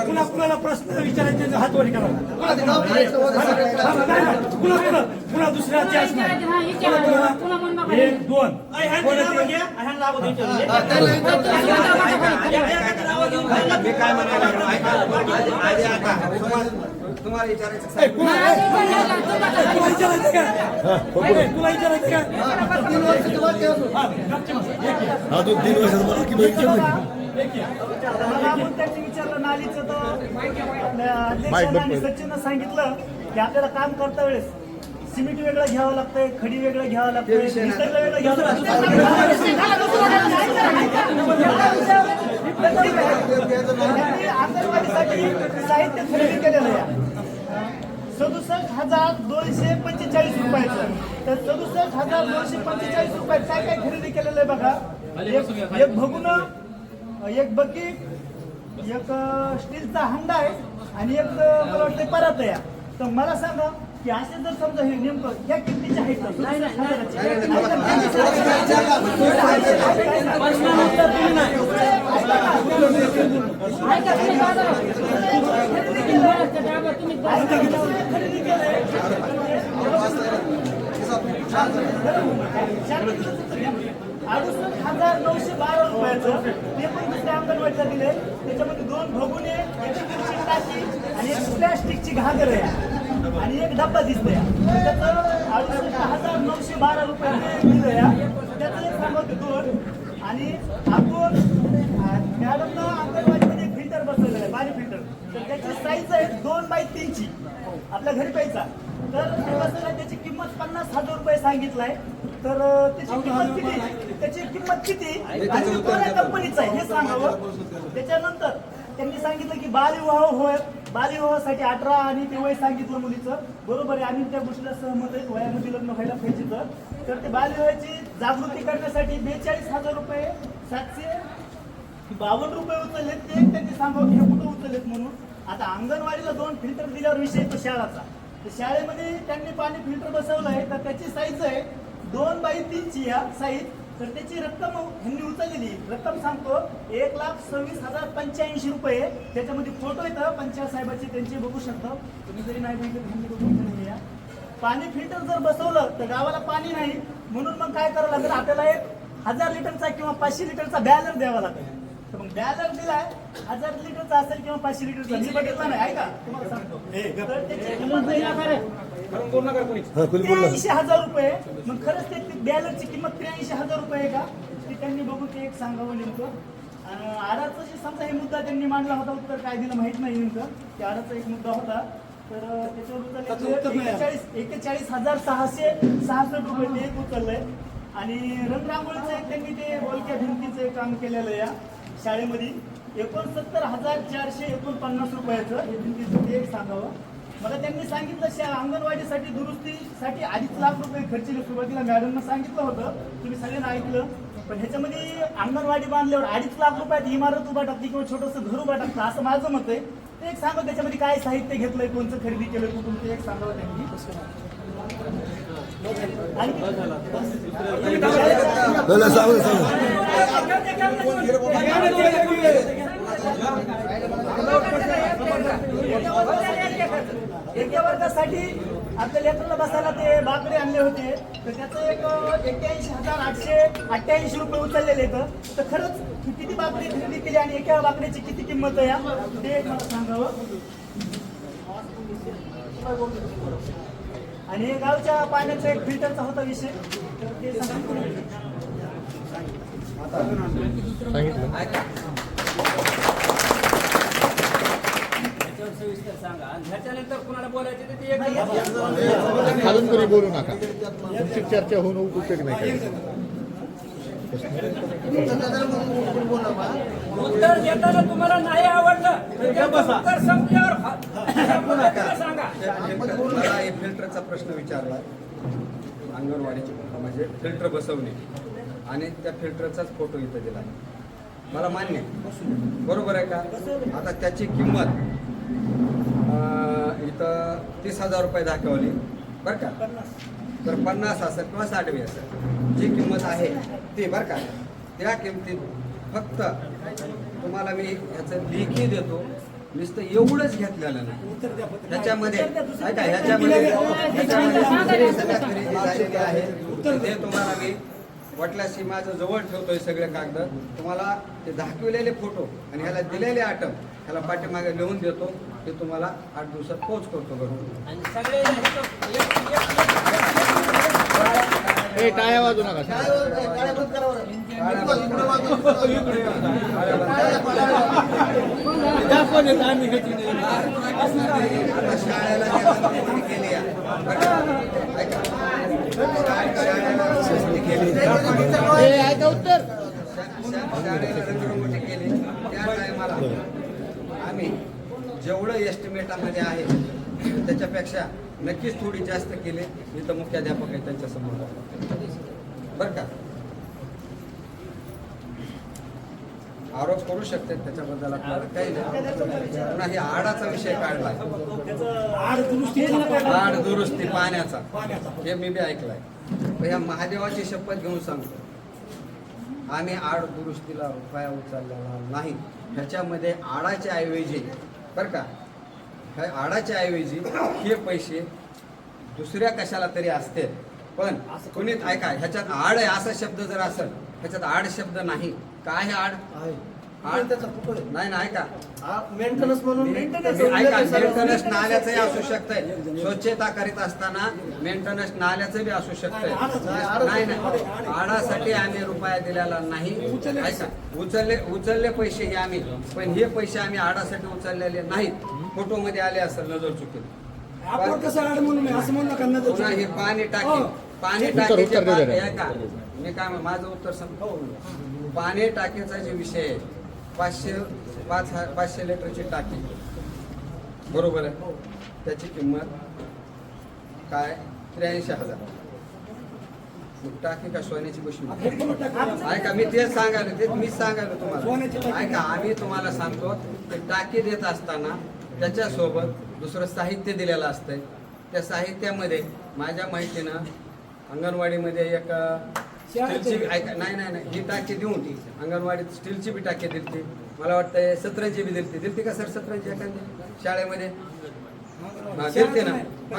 पुन्हा कुणाला प्रश्न विचारायचे हात वर करा. पुन्हा दुसऱ्या चान्स नाही. एक दोन मी काय म्हणायला लागलो, आधी आता तुम्हाला विचारायचं साहेब. तुला विचारायचं का? त्यांनी विचारलं नालीचं तर अध्यक्षांना आणि सचिननं सांगितलं की आपल्याला काम करता वेळेस सिमेंट वेगळं घ्यावं लागतंय, खडी वेगळं घ्यावं लागतंय, मिस्त्रीला वेगळं घ्यावं लागतं. अंगणवाडीसाठी साहित्य खरेदी केलेलं आहे 67,245 रुपयाचं. तर 67,245 रुपयात काय काय खरेदी केलेलं आहे बघा. एक भगुनं, एक बकेट, एक स्टीलचा हंडा आहे आणि एक मला वाटतं परात आहे. तर मला सांगा की असे जर समजा हे नेमकं या किमतीचे आहेत का? ₹68,912 रुपयाचं ते पण दुसऱ्या अंगणवाडीला दिले. त्याच्यामध्ये 2 भगुने, एक स्टीलची टाकी आणि एक प्लॅस्टिकची घागर आहे आणि एक डब्बा दिसतोय. त्याचं 68,912 रुपये दिलं. त्याचं एक सांगतो 2 आणि आपण मॅडमनं अंगणवाडीमध्ये एक फिल्टर बसवलेलं आहे, पाणी फिल्टर. तर त्याची साईज आहे 2x3 ची, आपल्या घरी प्यायचा. तर ते बसवलं, त्याची किंमत 50,000 रुपये सांगितलाय. तर त्याची किंमत किती, त्याची किंमत किती आणि कोणत्या कंपनीचा आहे हे सांगावं. त्याच्यानंतर त्यांनी सांगितलं की बालविवाह होय, बालविवाहासाठी 18 आणि ते वय सांगितलं मुलीचं. बरोबर आहे, आम्ही त्या गोष्टीला सहमत आहे, वयामध्ये लग्न व्हायला पाहिजे. तर ते बालविवाहाची जागृती करण्यासाठी 42,000 रुपये 752 रुपये उचललेत. ते त्यांनी सांगावं की हे कुठं उचललेत म्हणून. आता अंगणवाडीला 2 फिल्टर दिल्यावर विषय तो शाळाचा. तर शाळेमध्ये त्यांनी पाणी फिल्टर बसवलं आहे. तर त्याची साईज आहे 2x3 ची या साईज. तर त्याची रक्कम ह्यांनी उचललेली रक्कम सांगतो 1,26,085 रुपये. त्याच्यामध्ये फोटो येतं पंचायत साहेबाचे, त्यांचे बघू शकता तुम्ही. जरी नाही बघितलं ह्यांनी बघून या. पाणी फिल्टर जर बसवलं तर गावाला पाणी नाही, म्हणून मग काय करावं लागेल, आपल्याला 1,000 लिटरचा किंवा 500 लिटरचा बॅलर द्यावा लागेल. तर मग बॅलर दिलाय 1,000 लिटरचा असेल किंवा 500 लिटरचा, मी बघितला नाही, ऐका तुम्हाला सांगतो. तर त्याची किंमत आहे 83,000 रुपये. मग खरंच ते बॅलरची किंमत 83,000 रुपये आहे का ते त्यांनी बघू, ते एक सांगावं नेमकं. आडाचा जे समजा हे मुद्दा त्यांनी मांडला होता, उत्तर काय दिलं माहित नाही नेमकं. ते आडाचा एक मुद्दा होता. तर त्याच्यावर 41,666 रुपये ते एक उचललंय. आणि रंगरांगोळीचं एक त्यांनी ते बोलक्या भिंतीचं एक काम केलेलं आहे या शाळेमध्ये 69,449 रुपयाचं हे भिंतीचं ते एक सांगावं. मला त्यांनी सांगितलं अंगणवाडीसाठी दुरुस्तीसाठी 2.5 लाख रुपये खर्चले. सुरुवातीला मॅडमनं सांगितलं होतं, तुम्ही सगळ्यांना ऐकलं. पण ह्याच्यामध्ये अंगणवाडी बांधल्यावर 2.5 लाख रुपयात इमारत उभा टाकते किंवा छोटंसं घर उभा टाकतं असं माझं मत आहे. ते एक सांगा त्याच्यामध्ये काय साहित्य घेतलंय, कोणचं खरेदी केलं, कुठून, ते एक सांगावं त्यांनी. एका वर्गासाठी आपल्या लेकराला बसायला ते बाकडे आणले होते. तर त्याचं एक 81,888 रुपये उचललेले आहेत. तर खरंच किती बाकडे खरेदी केली आणि एका बाकड्याची किती किंमत आहे ते एक मला सांगावं. आणि गावच्या पाण्याचा एक फिल्टरचा होता विषय, तर ते सांगा. ह्याच्यानंतर कुणाला बोलायचे ते एक खालून कोणी बोलू नका, तुमची चर्चा होऊन उपयोग नाही. उत्तर देताना तुम्हाला नाही आवडलं उत्तर संपल्यावर सांगा. मला एक फिल्टरचा प्रश्न विचारला, अंगणवाडीची म्हणजे फिल्टर बसवणे आणि त्या फिल्टरचाच फोटो इथं दिला. मला मान्य बरोबर आहे का. आता त्याची किंमत इथं 30,000 रुपये दाखवली बरं का. तर 50 असेल किंवा 60 असेल जी किंमत आहे ती बरं का. त्या किमतीत फक्त तुम्हाला मी याचं लेखी देतो, नुसतं एवढंच घेतलेलं नाही. ह्याच्यामध्ये ऐका, ह्याच्यामध्ये दुसरी सगळ्या खरेदी झालेली आहे. ते तुम्हाला मी वाटल्यास माझं जवळ ठेवतोय सगळे कागद. तुम्हाला ते दाखविलेले फोटो आणि ह्याला दिलेले आयटम ह्याला पाठीमागे लिहून देतो. ते तुम्हाला 8 दिवसात पोच करतो बरोबर. आणि सगळे ए टाळ्या वाजू नका. आता शाळेला केली आहे. शाळेला रंगरंगोटी केली त्या टायमाला आम्ही जेवढं एस्टिमेटामध्ये आहे त्याच्यापेक्षा नक्कीच थोडी जास्त केली. इथं मुख्याध्यापक आहे त्यांच्या समोर बरं का. आरोप करू शकतात त्याच्याबद्दल आपल्याला काही नाही. पुन्हा हे आडाचा विषय काढलाय, आड दुरुस्ती पाण्याचा, हे मी बी ऐकलाय. ह्या महादेवाची शपथ घेऊन सांगतो, आम्ही आड दुरुस्तीला रुपया उचललेला नाही. ह्याच्यामध्ये आडाच्या ऐवजी बरं का, ह्या आडाच्या ऐवजी हे पैसे दुसऱ्या कशाला तरी असते. पण कुणी ऐका, ह्याच्यात आड आहे असा शब्द जर असेल, ह्याच्यात आड शब्द नाही. काय हे आड नाही ना. ऐका, मेंटेनन्स म्हणून ऐका, मेंटेनन्स नाल्याचंही असू शकतंय. स्वच्छता करीत असताना मेंटेनन्स नाल्याचं बी असू शकतंय. नाही नाही, आडासाठी आम्ही रुपया दिलेला नाही. ऐका, उचलले पैसे हे आम्ही, पण हे पैसे आम्ही आडासाठी उचललेले नाहीत. फोटो मध्ये आले असेल नजर चुकीत. पुन्हा हे पाणी टाकी, पाणी टाकीचे ऐका, मी काय माझं उत्तर सांगतो. पाणी टाकीचा जे विषय आहे, 500 लिटरची टाकी बरोबर आहे. त्याची किंमत काय 83,000. टाकी का सोन्याची बसवी? ऐका, मी तेच सांगायला, ते मीच सांगायला तुम्हाला. ऐका, आम्ही तुम्हाला सांगतो की टाकी देत असताना त्याच्यासोबत दुसरं साहित्य दिलेलं असतंय. त्या साहित्यामध्ये माझ्या माहितीनं अंगणवाडीमध्ये एक स्टीलची, ऐका नाही नाही नाही, ही टाकी देऊन अंगणवाडीत स्टीलची बी टाकी दिलती. मला वाटतं सतरंजी बी दिलती का सर? सतरंजी एखादी शाळेमध्ये दिलते ना.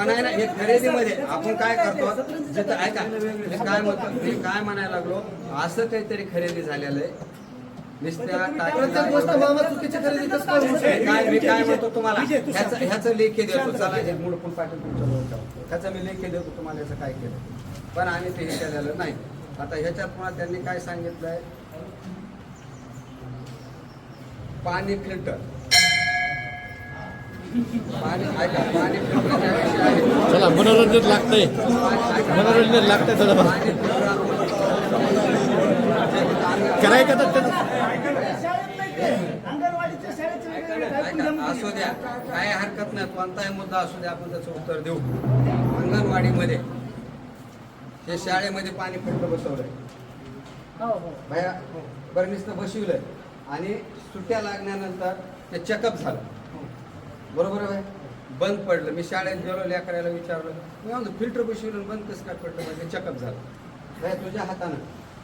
नाही नाही, हे खरेदीमध्ये आपण काय करतो जिथं, ऐका मी काय म्हणतो, मी काय म्हणायला लागलो, असं काहीतरी खरेदी झालेलं आहे. नुसत्या काय मी काय म्हणतो तुम्हाला, ह्याचं लेखी देतो. चला हे मुडपून पाटील तुमच्या जवळ, ह्याचं मी लेखी देतो तुम्हाला याचं काय केलं. पण आम्ही ते हे केलेलं नाही. आता ह्याच्यात पुन्हा त्यांनी काय सांगितलंय, पाणी फिल्टर, पाणी ऐका, पाणी फिल्टरच्या विषय आहे. चला मनोरंजन लागतंय, मनोरंजन लागतंय. चला पाणी फिल्टर करायचं असू द्या, काही हरकत नाही. कोणताही मुद्दा असू द्या, आपण त्याचं उत्तर देऊ. अंगणवाडीमध्ये हे शाळेमध्ये पाणी फिल्टर बसवलंय भया, बरं नुसतं बसवलंय आणि सुट्ट्या लागल्यानंतर ते चेकअप झालं बरोबर आहे. बंद पडलं. मी शाळेत गेलो, लेकरायला विचारलं, मी म्हणतो फिल्टर बसवलं बंद कसं काय पडलं? म्हणजे चेकअप झालं. भया तुझ्या हातानं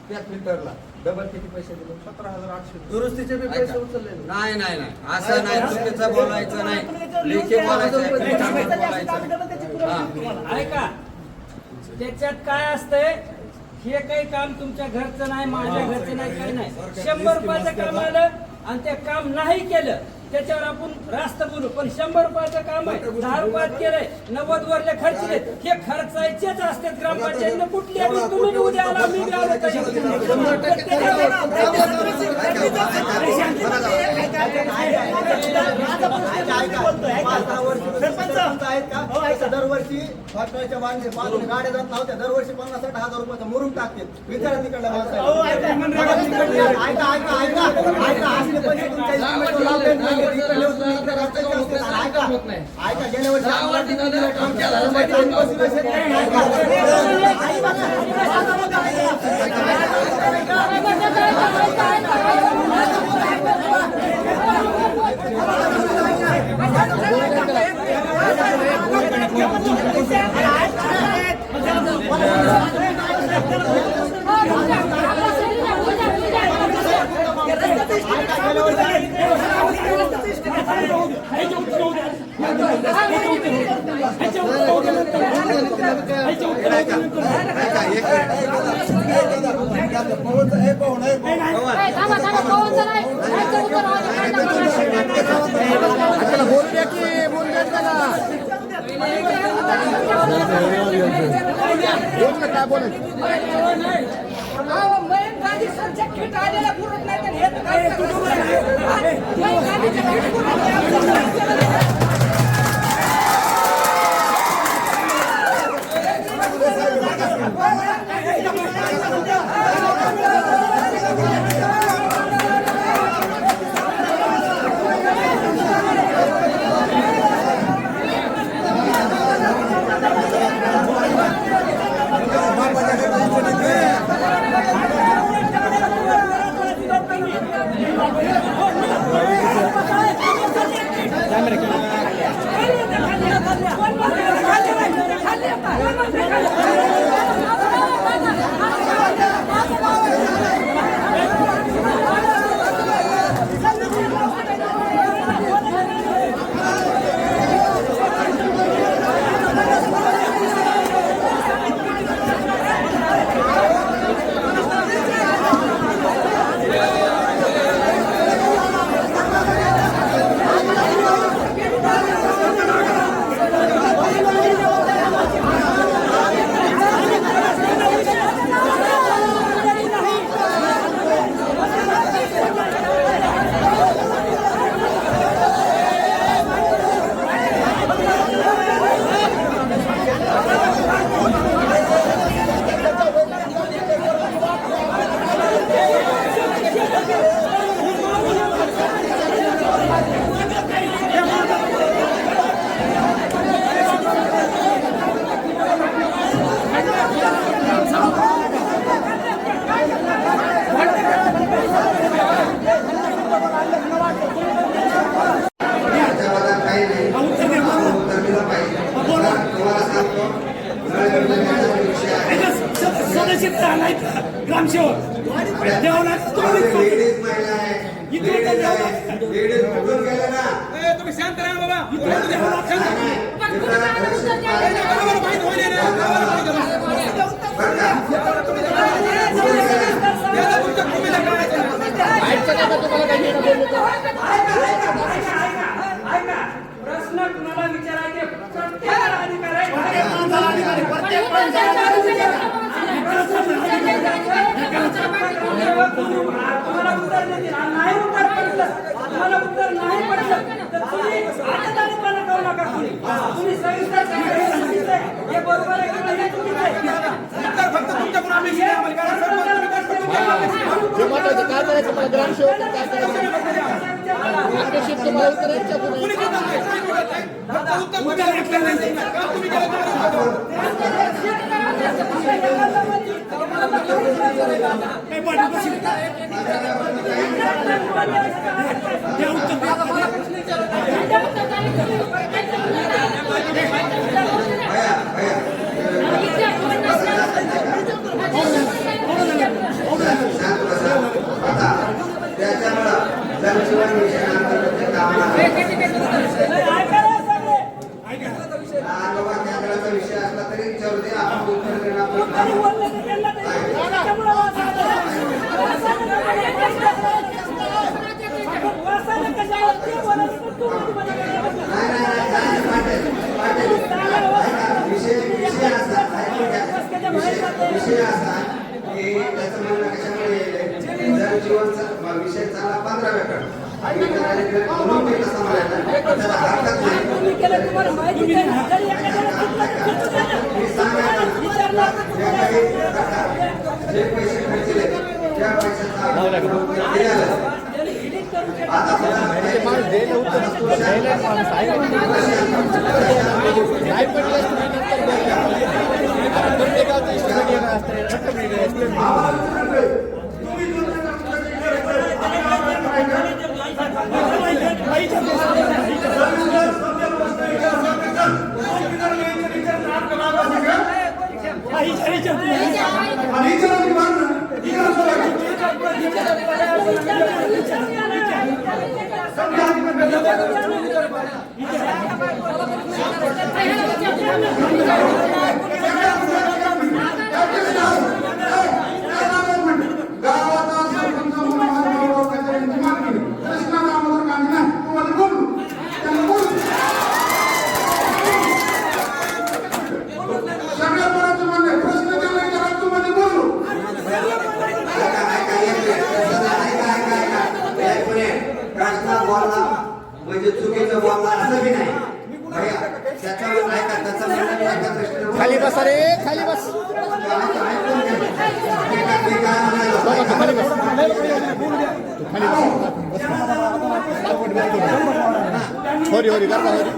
त्या फिल्टरला डबल किती पैसे दिले? 17,800. दुरुस्तीचे पैसे उचलले नाही नाही नाही, असं नाही. चुकीचं बोलायचं नाही, लेखी बोलायचं, बोलायचं. ऐका, त्याच्यात काय असतंय, हे काही काम तुमच्या घरचं नाही, माझ्या घरचं नाही, काही नाही. 100 रुपयाचं काम आलं आणि ते काम नाही केलं त्याच्यावर आपण रास्त बोलू. पण 100 रुपयाचं काम आहे, 10 रुपयात केलंय, 90 वरले खर्चले, हे खर्चायचेच असतात ग्रामपंचायतीने. कुठल्या तुम्ही उद्या आला, मी बी आलो दरवर्षी पाटणाच्या बांधले गाड्या जात नव्हत्या, दरवर्षी 50-60 हजार रुपयाचा मुरुम टाकते. विचारा तिकडल्या ऐका, गेल्या वर्षी काय बोलायचं गांधी सरच्या किट आलेला पुरत नाही तर हे तर काय गांधीच्या किट पुरत नाही. तुम्ही शांत राहा प्रश्न कुणाला विचारायचे प्रत्येकाला अधिकार आहे. तुम्हाला उत्तर देतील नाही उत्तर पडलं तुम्हाला उत्तर नाही पडलं तर तुम्ही आनंदाने करू नका तुम्ही सविस्तर सांगितलं हे बरोबर आहे किंवा हे चुकीचं आहे. उत्तर फक्त तुमच्याकडून आम्ही काय करायचं मला ग्रामसेवक काय करायचं तुम्हाला उत्तरांच्या विषय असला तरी विचारू दे आपण उत्तर देणार विषय असा की त्याचं म्हणणं कशामुळे जर जीवन विषय चालला 15 वेळ म्हणून ते कसं म्हणायला त्याला हरकत नाही जे पैसे खर्चले त्या पैशाचा आता Thank you. म्हणजे चुकीचं बोलणं असं बी नाही भैया, त्याच्यावर नाही का त्याचा म्हणणं एका दृष्टीने खाली बसा रे, खाली बस. बाबा, तू खाली बस. तू खाली बस. होरी होरी करता होरी.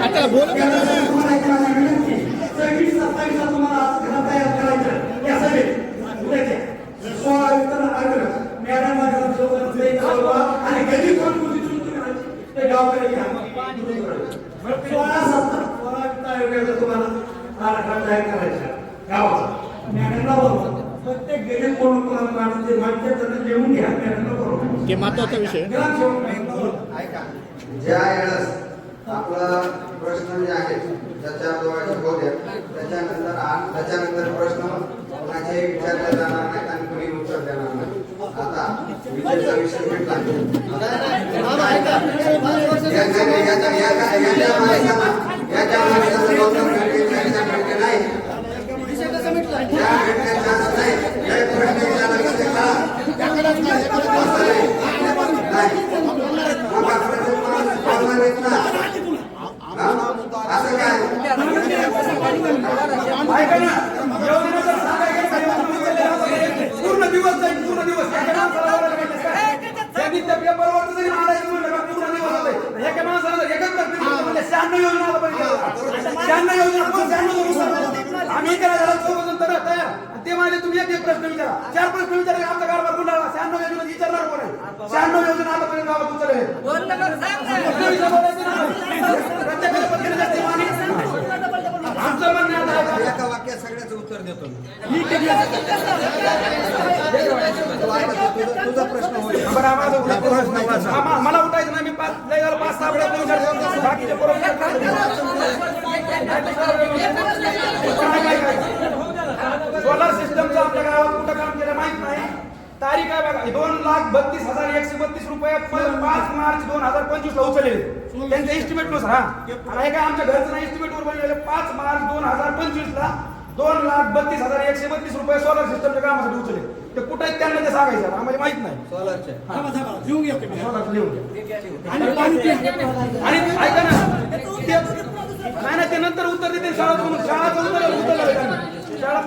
आता बोल ते महत्वाचा विषय. ज्या वेळेस आपला प्रश्न जे आहे त्याच्याद्वारे होत्या त्याच्यानंतर प्रश्न कोणाचे विचारले जाणार नाहीत आणि कोणी उत्तर देणार नाही. आता विषयाचा विषय भेटला याच्या माणसाचं गौतम भेटले नाही या भेटण्याचा नाही या प्रश्न विचारला असं काय पूर्ण दिवस जाईल पूर्ण दिवस पेपरवर जरी मारायचं म्हणलं पूर्ण दिवस होते एका माणसाला एकच करते 96 योजना पाहिजे 96 योजना कोण 96 आम्ही त्याला झाला 14 तर तयार ते म्हणजे तुम्ही एक प्रश्न विचारा 4 प्रश्न विचारा आमचा कारभार गुंडाळा 96 योजना विचारणार कोण आहे 96 योजना आतापर्यंत गावात उचलले प्रत्येकाला पत्रिका जास्ती मानी आमचं म्हणणं आहे एका वाक्यात सगळ्याचं उत्तर देतो तुझा प्रश्न होईल. मला उठायचं नाही मी 5-6 बाकीचे सोलार सिस्टमचं आपल्या गावात कुठं काम केलं माहित नाही. तारीख आहे बघा 2,32,132 रुपये 5 मार्च 2025 ला उचलले त्यांच्या एस्टिमेट नुसार. हा आणि हे काय आमच्या घरचं एस्टिमेट वर बनलेले 5 मार्च 2025 ला 2,32,132 रुपये सोलार सिस्टमच्या कामासाठी उचलले. ते कुठे आहेत त्यांना ते सांगायचं आम्हाला माहित नाही. सोलारच्या आणि ऐका ना ते नंतर उत्तर देते शाळा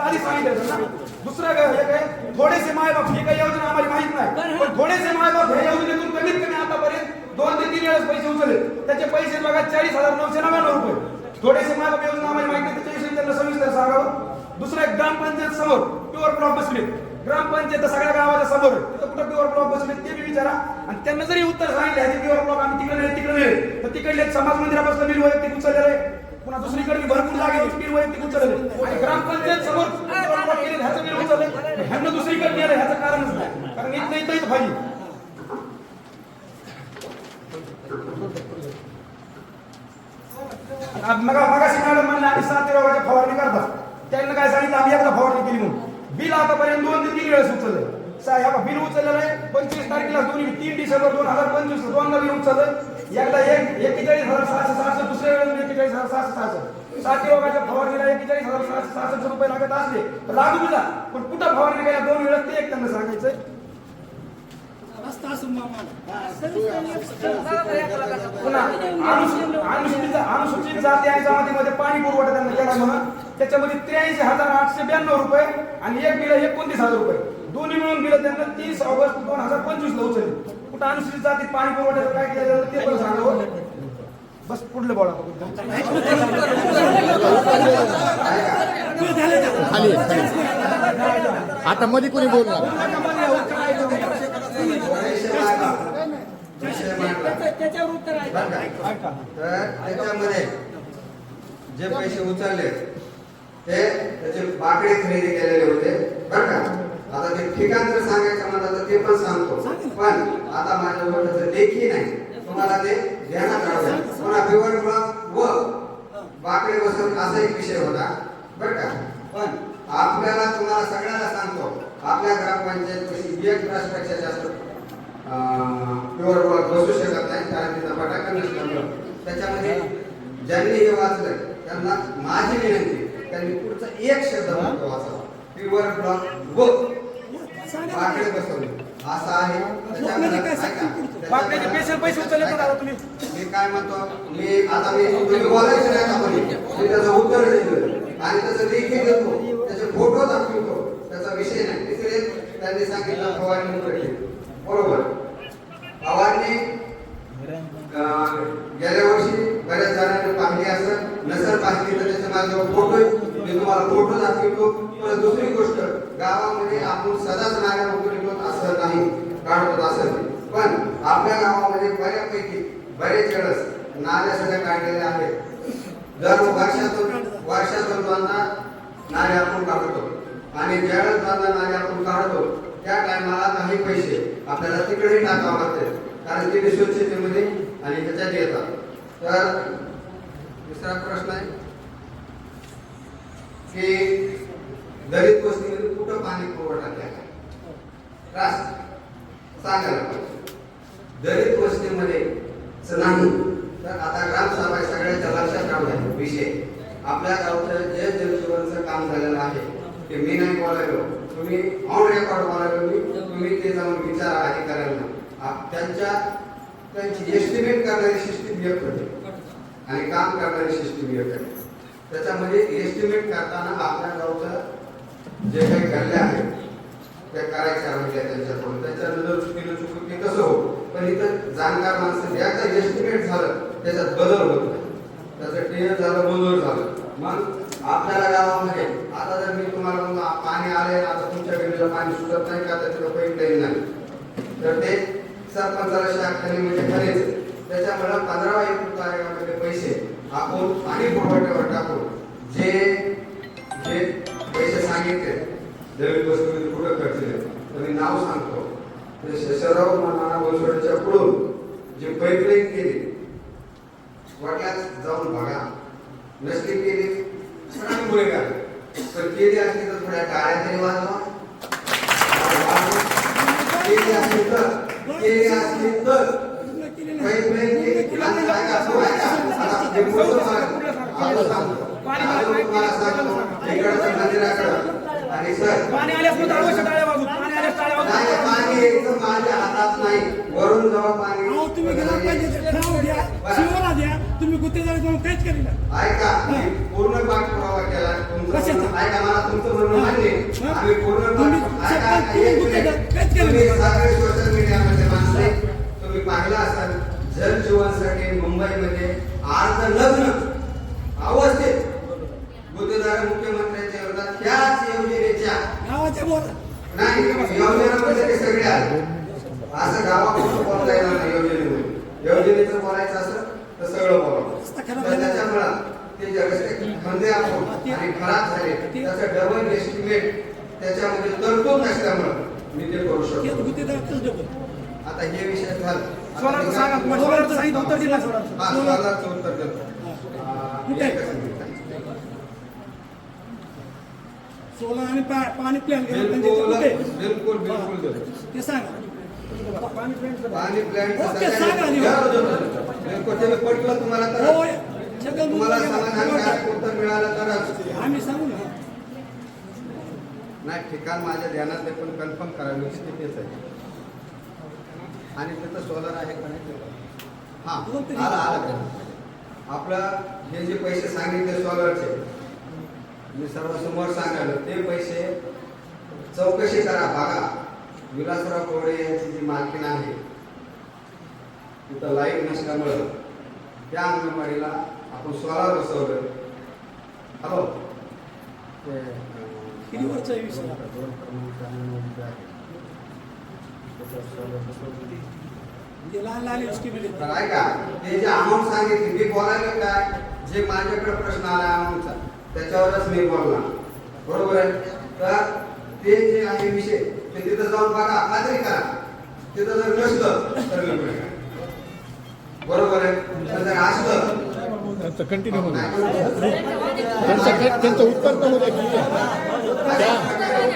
आधी सांगितलं ना. दुसरं काय थोडेसे मायबाप ही काही योजना आम्हाला माहित नाही पण थोडेसे मायबाप ह्या योजनेतून कमीत कमी आतापर्यंत 2 ते 3 वेळेस पैसे उचलले. त्याचे पैसे बघा 40,999 रुपये. थोडेसे मायबाप योजना आम्हाला माहित नाही त्याच्याविषयी त्यांना सविस्तर सांगावं. दुसरं एक ग्रामपंचायत समोर प्युअर ब्लॉक बसले ग्रामपंचायत सगळ्या गावाच्या समोर तिथं कुठं प्युअर ब्लॉक बसले ते बी विचारा. आणि त्यांना जरी उत्तर सांगितलं प्युअर ब्लॉक आम्ही तिकडे नेले तर तिकडले समाज मंदिरापासून बिल वैयक्तिक उचललेले पुन्हा दुसरीकडे भरपूर जागे बिल वैयक्तिक उचलले आणि ग्रामपंचायत समोर प्युअर ब्लॉक केले ह्याचं बिल उचलले ह्यांना दुसरीकडे नेलं ह्याचं कारणच नाही कारण इथं पाहिजे. मगाशी मॅडम म्हणलं आम्ही 7 रोगाची फवारणी करतात त्यांना काय सांगितलं आम्ही एकदा फवारणी केली म्हणून. बिल आतापर्यंत 2 ते 3 वेळेस उचललंय. बिल उचललेलं आहे 25 तारखेला 3 डिसेंबर 2025 दोनदा बिल उचललं. एकदा 41,766 दुसऱ्या वेळेस 41,766 7 रोगाच्या फवारणीला 41,766 रुपये लागत असले तर लागू दिला पण कुठं फवारणी केल्या 2 वेळेस ते एक त्यांना सांगायचं. रस्ता असं अनुसूचित जाती आणि जमातीमध्ये पाणी पुरवठा त्यांना केला म्हणून त्याच्यामध्ये 83,892 रुपये आणि एक बिल 29,000 रुपये दोन्ही मिळून बिल त्यांना 30 ऑगस्ट 2025 ला उचलली. कुठं अनुसूचित जातीत पाणी पुरवठ्याचं काय केलं जातं ते पण सांगावं. बस पुढलं बोला. खाली आता मध्ये कोणी बोलणार त्याच्यावर उत्तर आहे. तर त्याच्यामध्ये जे पैसे उचलले ते त्याचे बाकडे खरेदी केलेले होते बरं का. आता ते ठिकाण जर सांगायचं म्हणलं तर ते पण सांगतो, पण आता माझ्याजवळ त्याचं लेखी नाही, तुम्हाला ते ध्यानात राहू. पुन्हा बिवर ब्लॉक व बाकडे बसवून असा एक विषय होता बरं का. पण आपल्याला तुम्हाला सगळ्यांना सांगतो, आपल्या ग्रामपंचायत पैसे 1% जास्त प्युअर ब्लॉक बसू शकत नाही, कारण तिथं फटाका नसल्यामुळं. त्याच्यामध्ये ज्यांनी हे वाचलं त्यांना माझी विनंती, त्यांनी पुढचा एक शब्द वाचावा. प्युअर ब्लॉक व बाकडे बसवले असं आहे. पैसे उचलले तुम्ही. मी काय म्हणतो, मी बोलायचं नाही आपण, मी त्याचं उत्तर देतो आणि त्याचं लेखी देतो, त्याचे फोटो दाखवतो, त्याचा विषय नाही. तिसरे त्यांनी सांगितलं फवारणी बरोबर. फवारणी गेल्या वर्षी बऱ्याच जणांनी पाहिली असं, नसर पाहिली तर त्याचे माझ्याजवळ फोटो, मी तुम्हाला फोटो दाखवतो. परत दुसरी गोष्ट, गावामध्ये आपण सदाच नाल्या उतरतो असं नाही, काढतो असं नाही, पण आपल्या गावामध्ये बऱ्यापैकी बरेच वेळेस नाल्या सगळ्या काढलेल्या आहेत. दर वर्षातून दोनदा नाले आपण काढतो आणि ज्यावेळेस दोनदा नाले आपण काढतो त्या टायमाला काही पैसे आपल्याला तिकडेही टाकावं लागते, कारण तिथे स्वच्छतेमध्ये आणि त्याच्यात येतात. तर दुसरा प्रश्न आहे की दलित वस्तीमध्ये कुठं पाणी पुरवठा केला सांगायला पाहिजे. दलित वस्तीमध्ये नाही तर आता ग्रामसभा सगळ्यांच्या लक्षात राहू द्या विषय. आपल्या गावचं जे जलजीवनचं काम झालेलं आहे ते मी नाही बोलायलो, तुम्ही ऑन रेकॉर्ड बोलायलो मी, तुम्ही ते जाऊन विचारा अधिकाऱ्यांना. त्यांची एस्टिमेट करणारी सिस्टीम एक होते आणि काम करणारी सिस्टीम एक आहे. त्याच्यामध्ये एस्टिमेट करताना आपल्या गावचं जे काही घडले आहे त्या करायच्या राहिल्या त्यांच्याकडून, त्याच्यानं जर चुकीनं चुकी कसं हो, पण इथं जाणकार माणसं एकदा एस्टिमेट झालं त्याच्यात बदल होत नाही, त्याचं टेर झालं मंजूर झालं. मग आपल्याला गावामध्ये आता जर मी तुम्हाला म्हणतो पाणी आले, आता तुमच्या विहिरीला पाणी सुटत नाही का, त्याचं पैप लाईन नाही, तर ते सरपंचाला शाखाने म्हणजे करायचं. त्याच्यामुळे 15 तारखेमध्ये पैसे आपण पाणी पुरवठ्यावर टाकून जे जे पैसे सांगितले दलित वस्तीमध्ये कुठं खर्च केले तर मी नाव सांगतो. शेषराव नाना वसवडच्या पुढून जे पाईपलाईन केली वाटल्यास जाऊन बघा, नसली केली मुळे काय, पण केली असली तर थोड्या टाळ्या तरी वाजवा, केली असली तर पाईपलाईन केली आणि सर पाणी एकदम माझ्या हातात नाही, वरून जेव्हा पाणी तुम्ही काहीच केली ना. ऐका, पूर्ण पाठपुरावा केला तुमचा. ऐका, मला तुमचं म्हणणं मान्य, आम्ही पूर्ण सोशल मीडियामध्ये मानले, तुम्ही पाहिलं असाल जल जीवनसाठी मुंबईमध्ये आज लग्न अवस्थेत गुत्तेदार मुख्यमंत्र्यांच्या विरोधात त्याच योजनेच्या नाही योजनेमध्ये ते सगळे आले. असं गावाकडून बोलता येणार नाही योजनेचं बोलायचं असं तर सगळं बोलावं. त्याच्यामुळं ते जे रस्ते खंदे आपण आणि खराब झाले त्याचं डबल एस्टिमेट त्याच्यामध्ये तरतूद नसल्यामुळं मी ते करू शकतो. आता हे विषय झालं, उत्तर देतो. सोला आणि पाणी प्लॅन बिलकुल बिलकुल ते सांगा. पाणी प्लॅन पटलं तुम्हाला तर तुम्हाला समाधानकारक उत्तर मिळालं तरच आम्ही सांगू ना. नाही ठिकाण माझ्या ध्यानात पण कन्फर्म करावी तेच आहे. आणि तिथं सोलर आहे का नाही हां आला आपलं हे जे पैसे सांगितले सोलरचे मी सर्वसमोर सांगायला ते पैसे चौकशी करा बघा. विलासराव कोडे यांची जी मालकीण आहे तिथं लाईट नसल्यामुळं त्या अंगणवाडीला आपण सोलार बसवलं. हॅलो तर ऐका ते जे अमाऊंट सांगितली मी बोलायला काय जे माझ्याकडे प्रश्न आला अमाऊंटचा त्याच्यावरच मी बोलणार बरोबर आहे. तर ते जे आहे विषय ते तिथं जाऊन बघा खात्री करा. तिथं जर नसलं तर बरोबर आहे. जर असलं त्यांचं कंटिन्यू होऊ त्यांचं उत्तर तर होऊ द्या.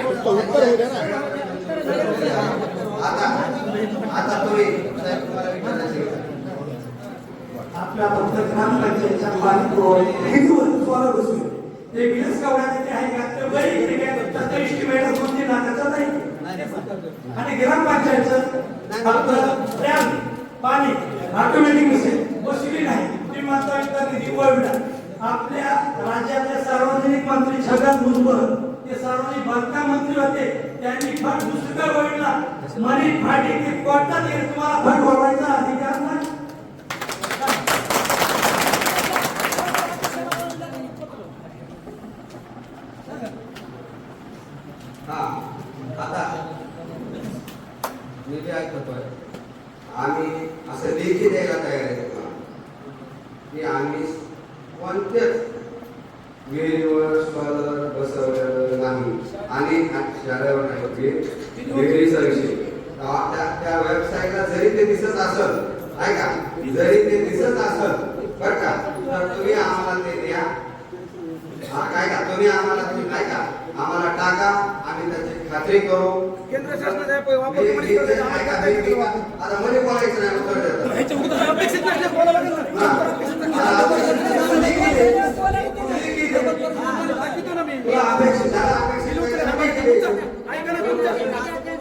उत्तर होऊ द्या ना. आता तुम्ही साहेब तुम्हाला विचारायचं आपल्या फक्त ग्रामपंचायतच्या पाणी बसू ते बिलच कावण्याचे आहे का ते बरी त्याचा इस्टिमेट कोणती नाकाचा नाही. आणि ग्रामपंचायतचं फक्त डॅम पाणी ऑटोमॅटिक असेल बसली नाही. तुम्ही मात्र एकदा निधी वळविला. आपल्या राज्यातले सार्वजनिक मंत्री छगन भुजबळ ते सार्वजनिक बांधकाम मंत्री होते. त्यांनी फट दुसरीकडे वळविला. मनी फाटी ते कोर्टात येईल. तुम्हाला फट वळवायचा अधिकार नाही. आता मी जे ऐकतोय आम्ही असं लेखी द्यायला तयार आहे की आम्ही कोणत्याच वेळेवर सोलर बसवलेलं नाही. आणि शाळेवर नाही वेगळीचा विषय त्या वेबसाईटला जरी ते दिसत असेल ऐका जरी ते दिसत असेल बरं का तर तुम्ही आम्हाला ते द्या. काय का तुम्ही आम्हाला काय का आम्हाला टाका आम्ही त्याची खात्री करू. केंद्र शासनाचा आता मध्ये बोलायचं नाही उत्तर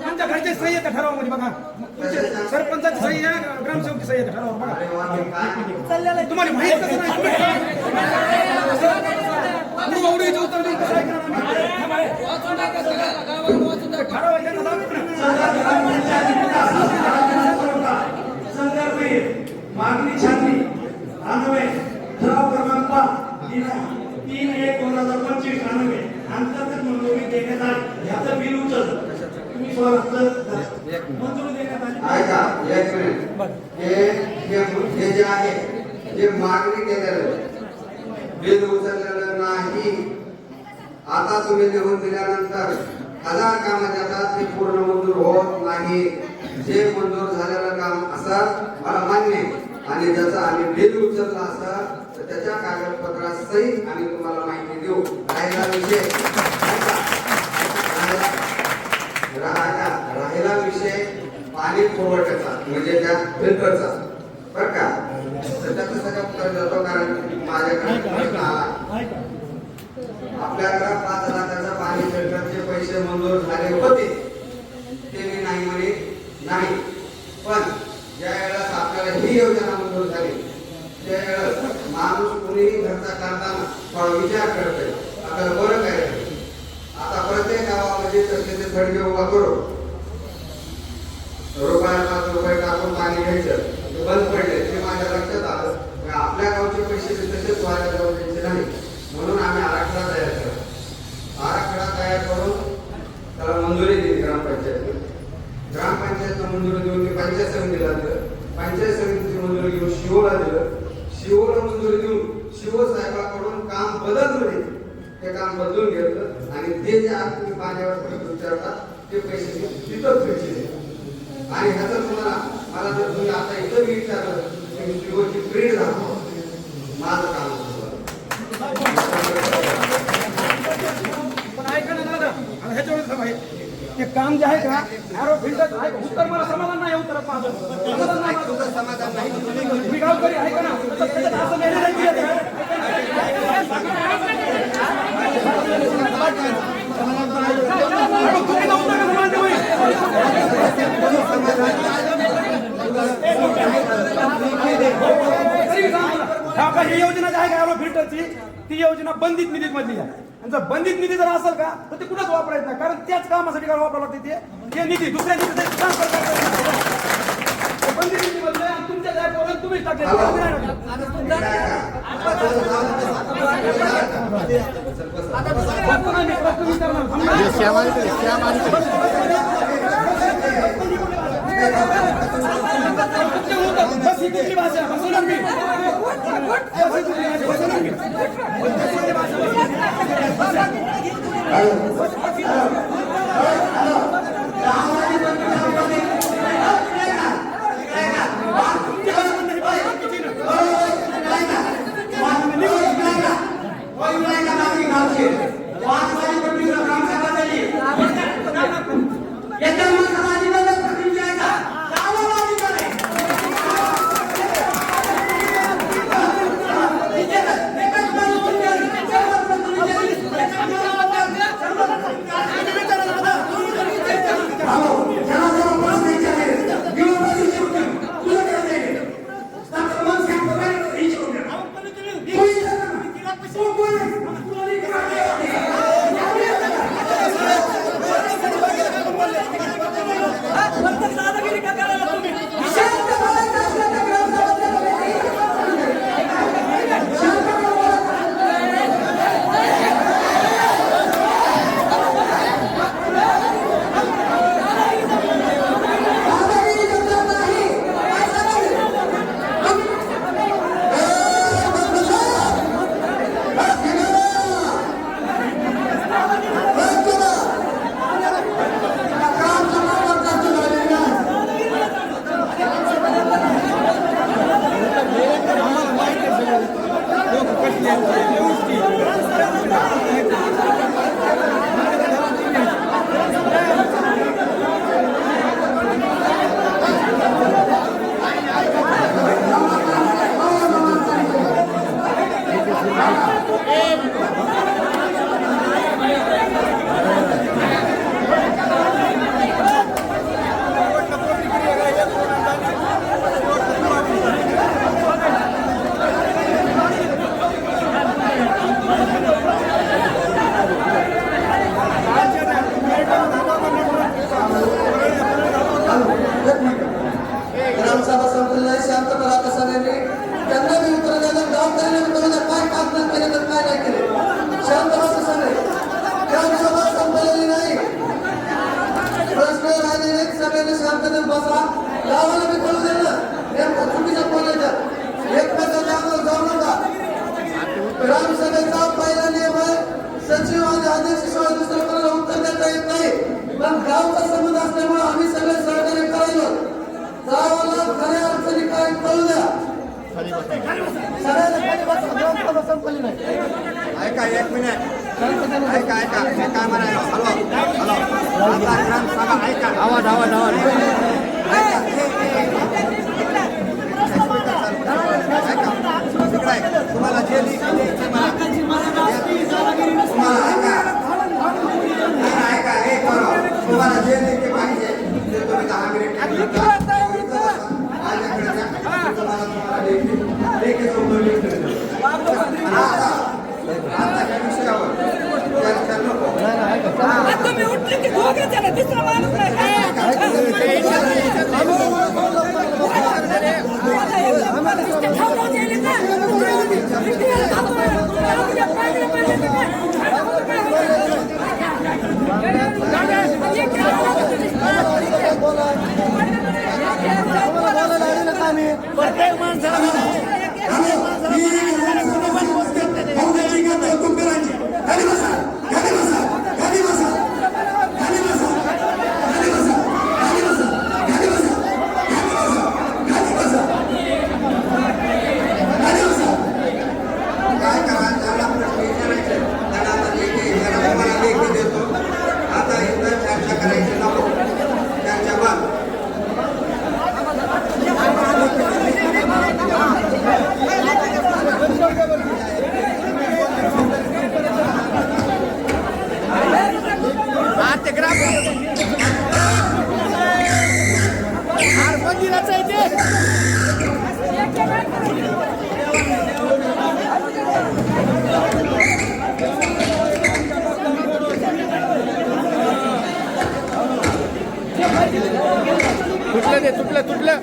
तुमच्या घरचे सही आहे ठरावामध्ये बघा. सरपंचाची सही आहे ग्रामसेवकची सही आहे ठराव बघा. तुम्हाला माहित कसं नाही मागणी छाननी अन्वय ठराव क्रमांक 3/1/2025 अन्वय अंतर्गत मंजुरी देण्यात आली. याचं बिल उचल तुम्ही मंजुरी देण्यात आली. ऐका एक मिनिट हे जे आहे जे मागणी केलेलं बिल उचललेलं नाही. आता तुम्ही लिहून दिल्यानंतर 1000 कामाचे आता ते पूर्ण मंजूर होत नाही. जे मंजूर झालेलं काम असं मला मान्य आणि ज्याचं आम्ही बिल उचललं असं तर त्याच्या कागदपत्रासहित आम्ही तुम्हाला माहिती देऊ. राहिला विषय पाणी पुरवठ्याचा म्हणजे त्या फिल्टरचा बरं का तर त्याचं सगळं उत्तर देतो कारण माझ्याकडे प्रश्न आला. आपल्याकडे 5 लाखाचा पाणी फिल्टरचे पैसे मंजूर झाले होते ते मी नाही म्हणे नाही. पण ज्या वेळेस आपल्याला ही योजना मंजूर झाली त्यावेळेस माणूस कुणीही घरचा काढताना थोडा विचार करतोय आपल्याला बरं काय. आता प्रत्येक गावामध्ये तसे ते थडगे उभा करू रुपया 5 रुपये टाकून पाणी घ्यायचं बंद पडले ते माझ्या लक्षात आलं. आपल्या गावचे पैसे तसेच व्हायला जाऊ द्यायचे नाही म्हणून आम्ही आराखडा तयार केला. आराखडा तयार करून त्याला मंजुरी दिली ग्रामपंचायतने. ग्रामपंचायतला मंजुरी देऊन मी पंचायत समितीला दिलं. पंचायत समितीची मंजुरी घेऊन शिवला दिलं. शिवला मंजुरी देऊन शिव साहेबांकडून काम बदललं ते काम बदलून घेतलं आणि ते जे आज तुम्ही माझ्यावर प्रश्न विचारता ते पैसे तिथंच भेटले. आणि ह्याचं तुम्हाला मला जर तुम्ही आता इथं विचारलं की शिवची प्रिंट झालं माझं काम होतं. पण ऐका ना दादा ह्याच्यावर ते काम जे आहे का ॲरो फिल्टर आहे उत्तर मला समाधान नाही. उत्तरात माझं समाधान नाही. मी गावकरी आहे का ना त्याच्यात असं निर्णय दिले तुम्ही हा का ही योजना जी आहे का ॲलो फिल्टरची ती योजना बंदित निधीत मधली आहे. आणि जर बंदित निधी जर असेल का तर ते कुठंच वापरायचं नाही, कारण त्याच कामासाठी काय वापरावं लागते ते निधी दुसऱ्या निधी ट्रान्सफर करता बंदित निधी मधलं आणि तुमच्या जाय बोलून तुम्हीच टाकले. बस ही कुठली भाषा बसवणार मी ग्रामसभा संपलेली आहे, शांत करा आता सगळ्यांनी. त्यांना मी उत्तर द्यायला जबाबदारीने विचारलं काय काम नाही केलं तर काय नाही केले. शांत बसा सगळे. ग्रामसभा संपलेली नाही, प्रश्न राहिलेले सगळ्यांनी शांततेत बसा. गावाला मी कळू दिलं नेमकं चुकीचं बोलायचं, एकमेकांच्या अंगावर जाऊ नका. ग्रामसभेचा पहिला नियम आहे सचिव आणि अध्यक्षशिवाय दुसरं कोणाला उत्तर देता येत नाही. पण गावचा संबंध असल्यामुळे आम्ही सगळे सहकार्य करायलो. गावाला खऱ्या अडचणी काय कळू द्या. ऐका एक मिनिट ऐका ऐका हे काय म्हणायला हॅलो हॅलो आता ग्रामसभा ऐका आवाज आवाज आवाज ऐका तुम्हाला जे ऐका हे करो तुम्हाला जे लेखी पाहिजे ते तुम्ही 10 मिनिट लेखी उत्तर तुम्ही उठले की दोघे जण तिसरा माणूस नाही दे तुटलं तुटलं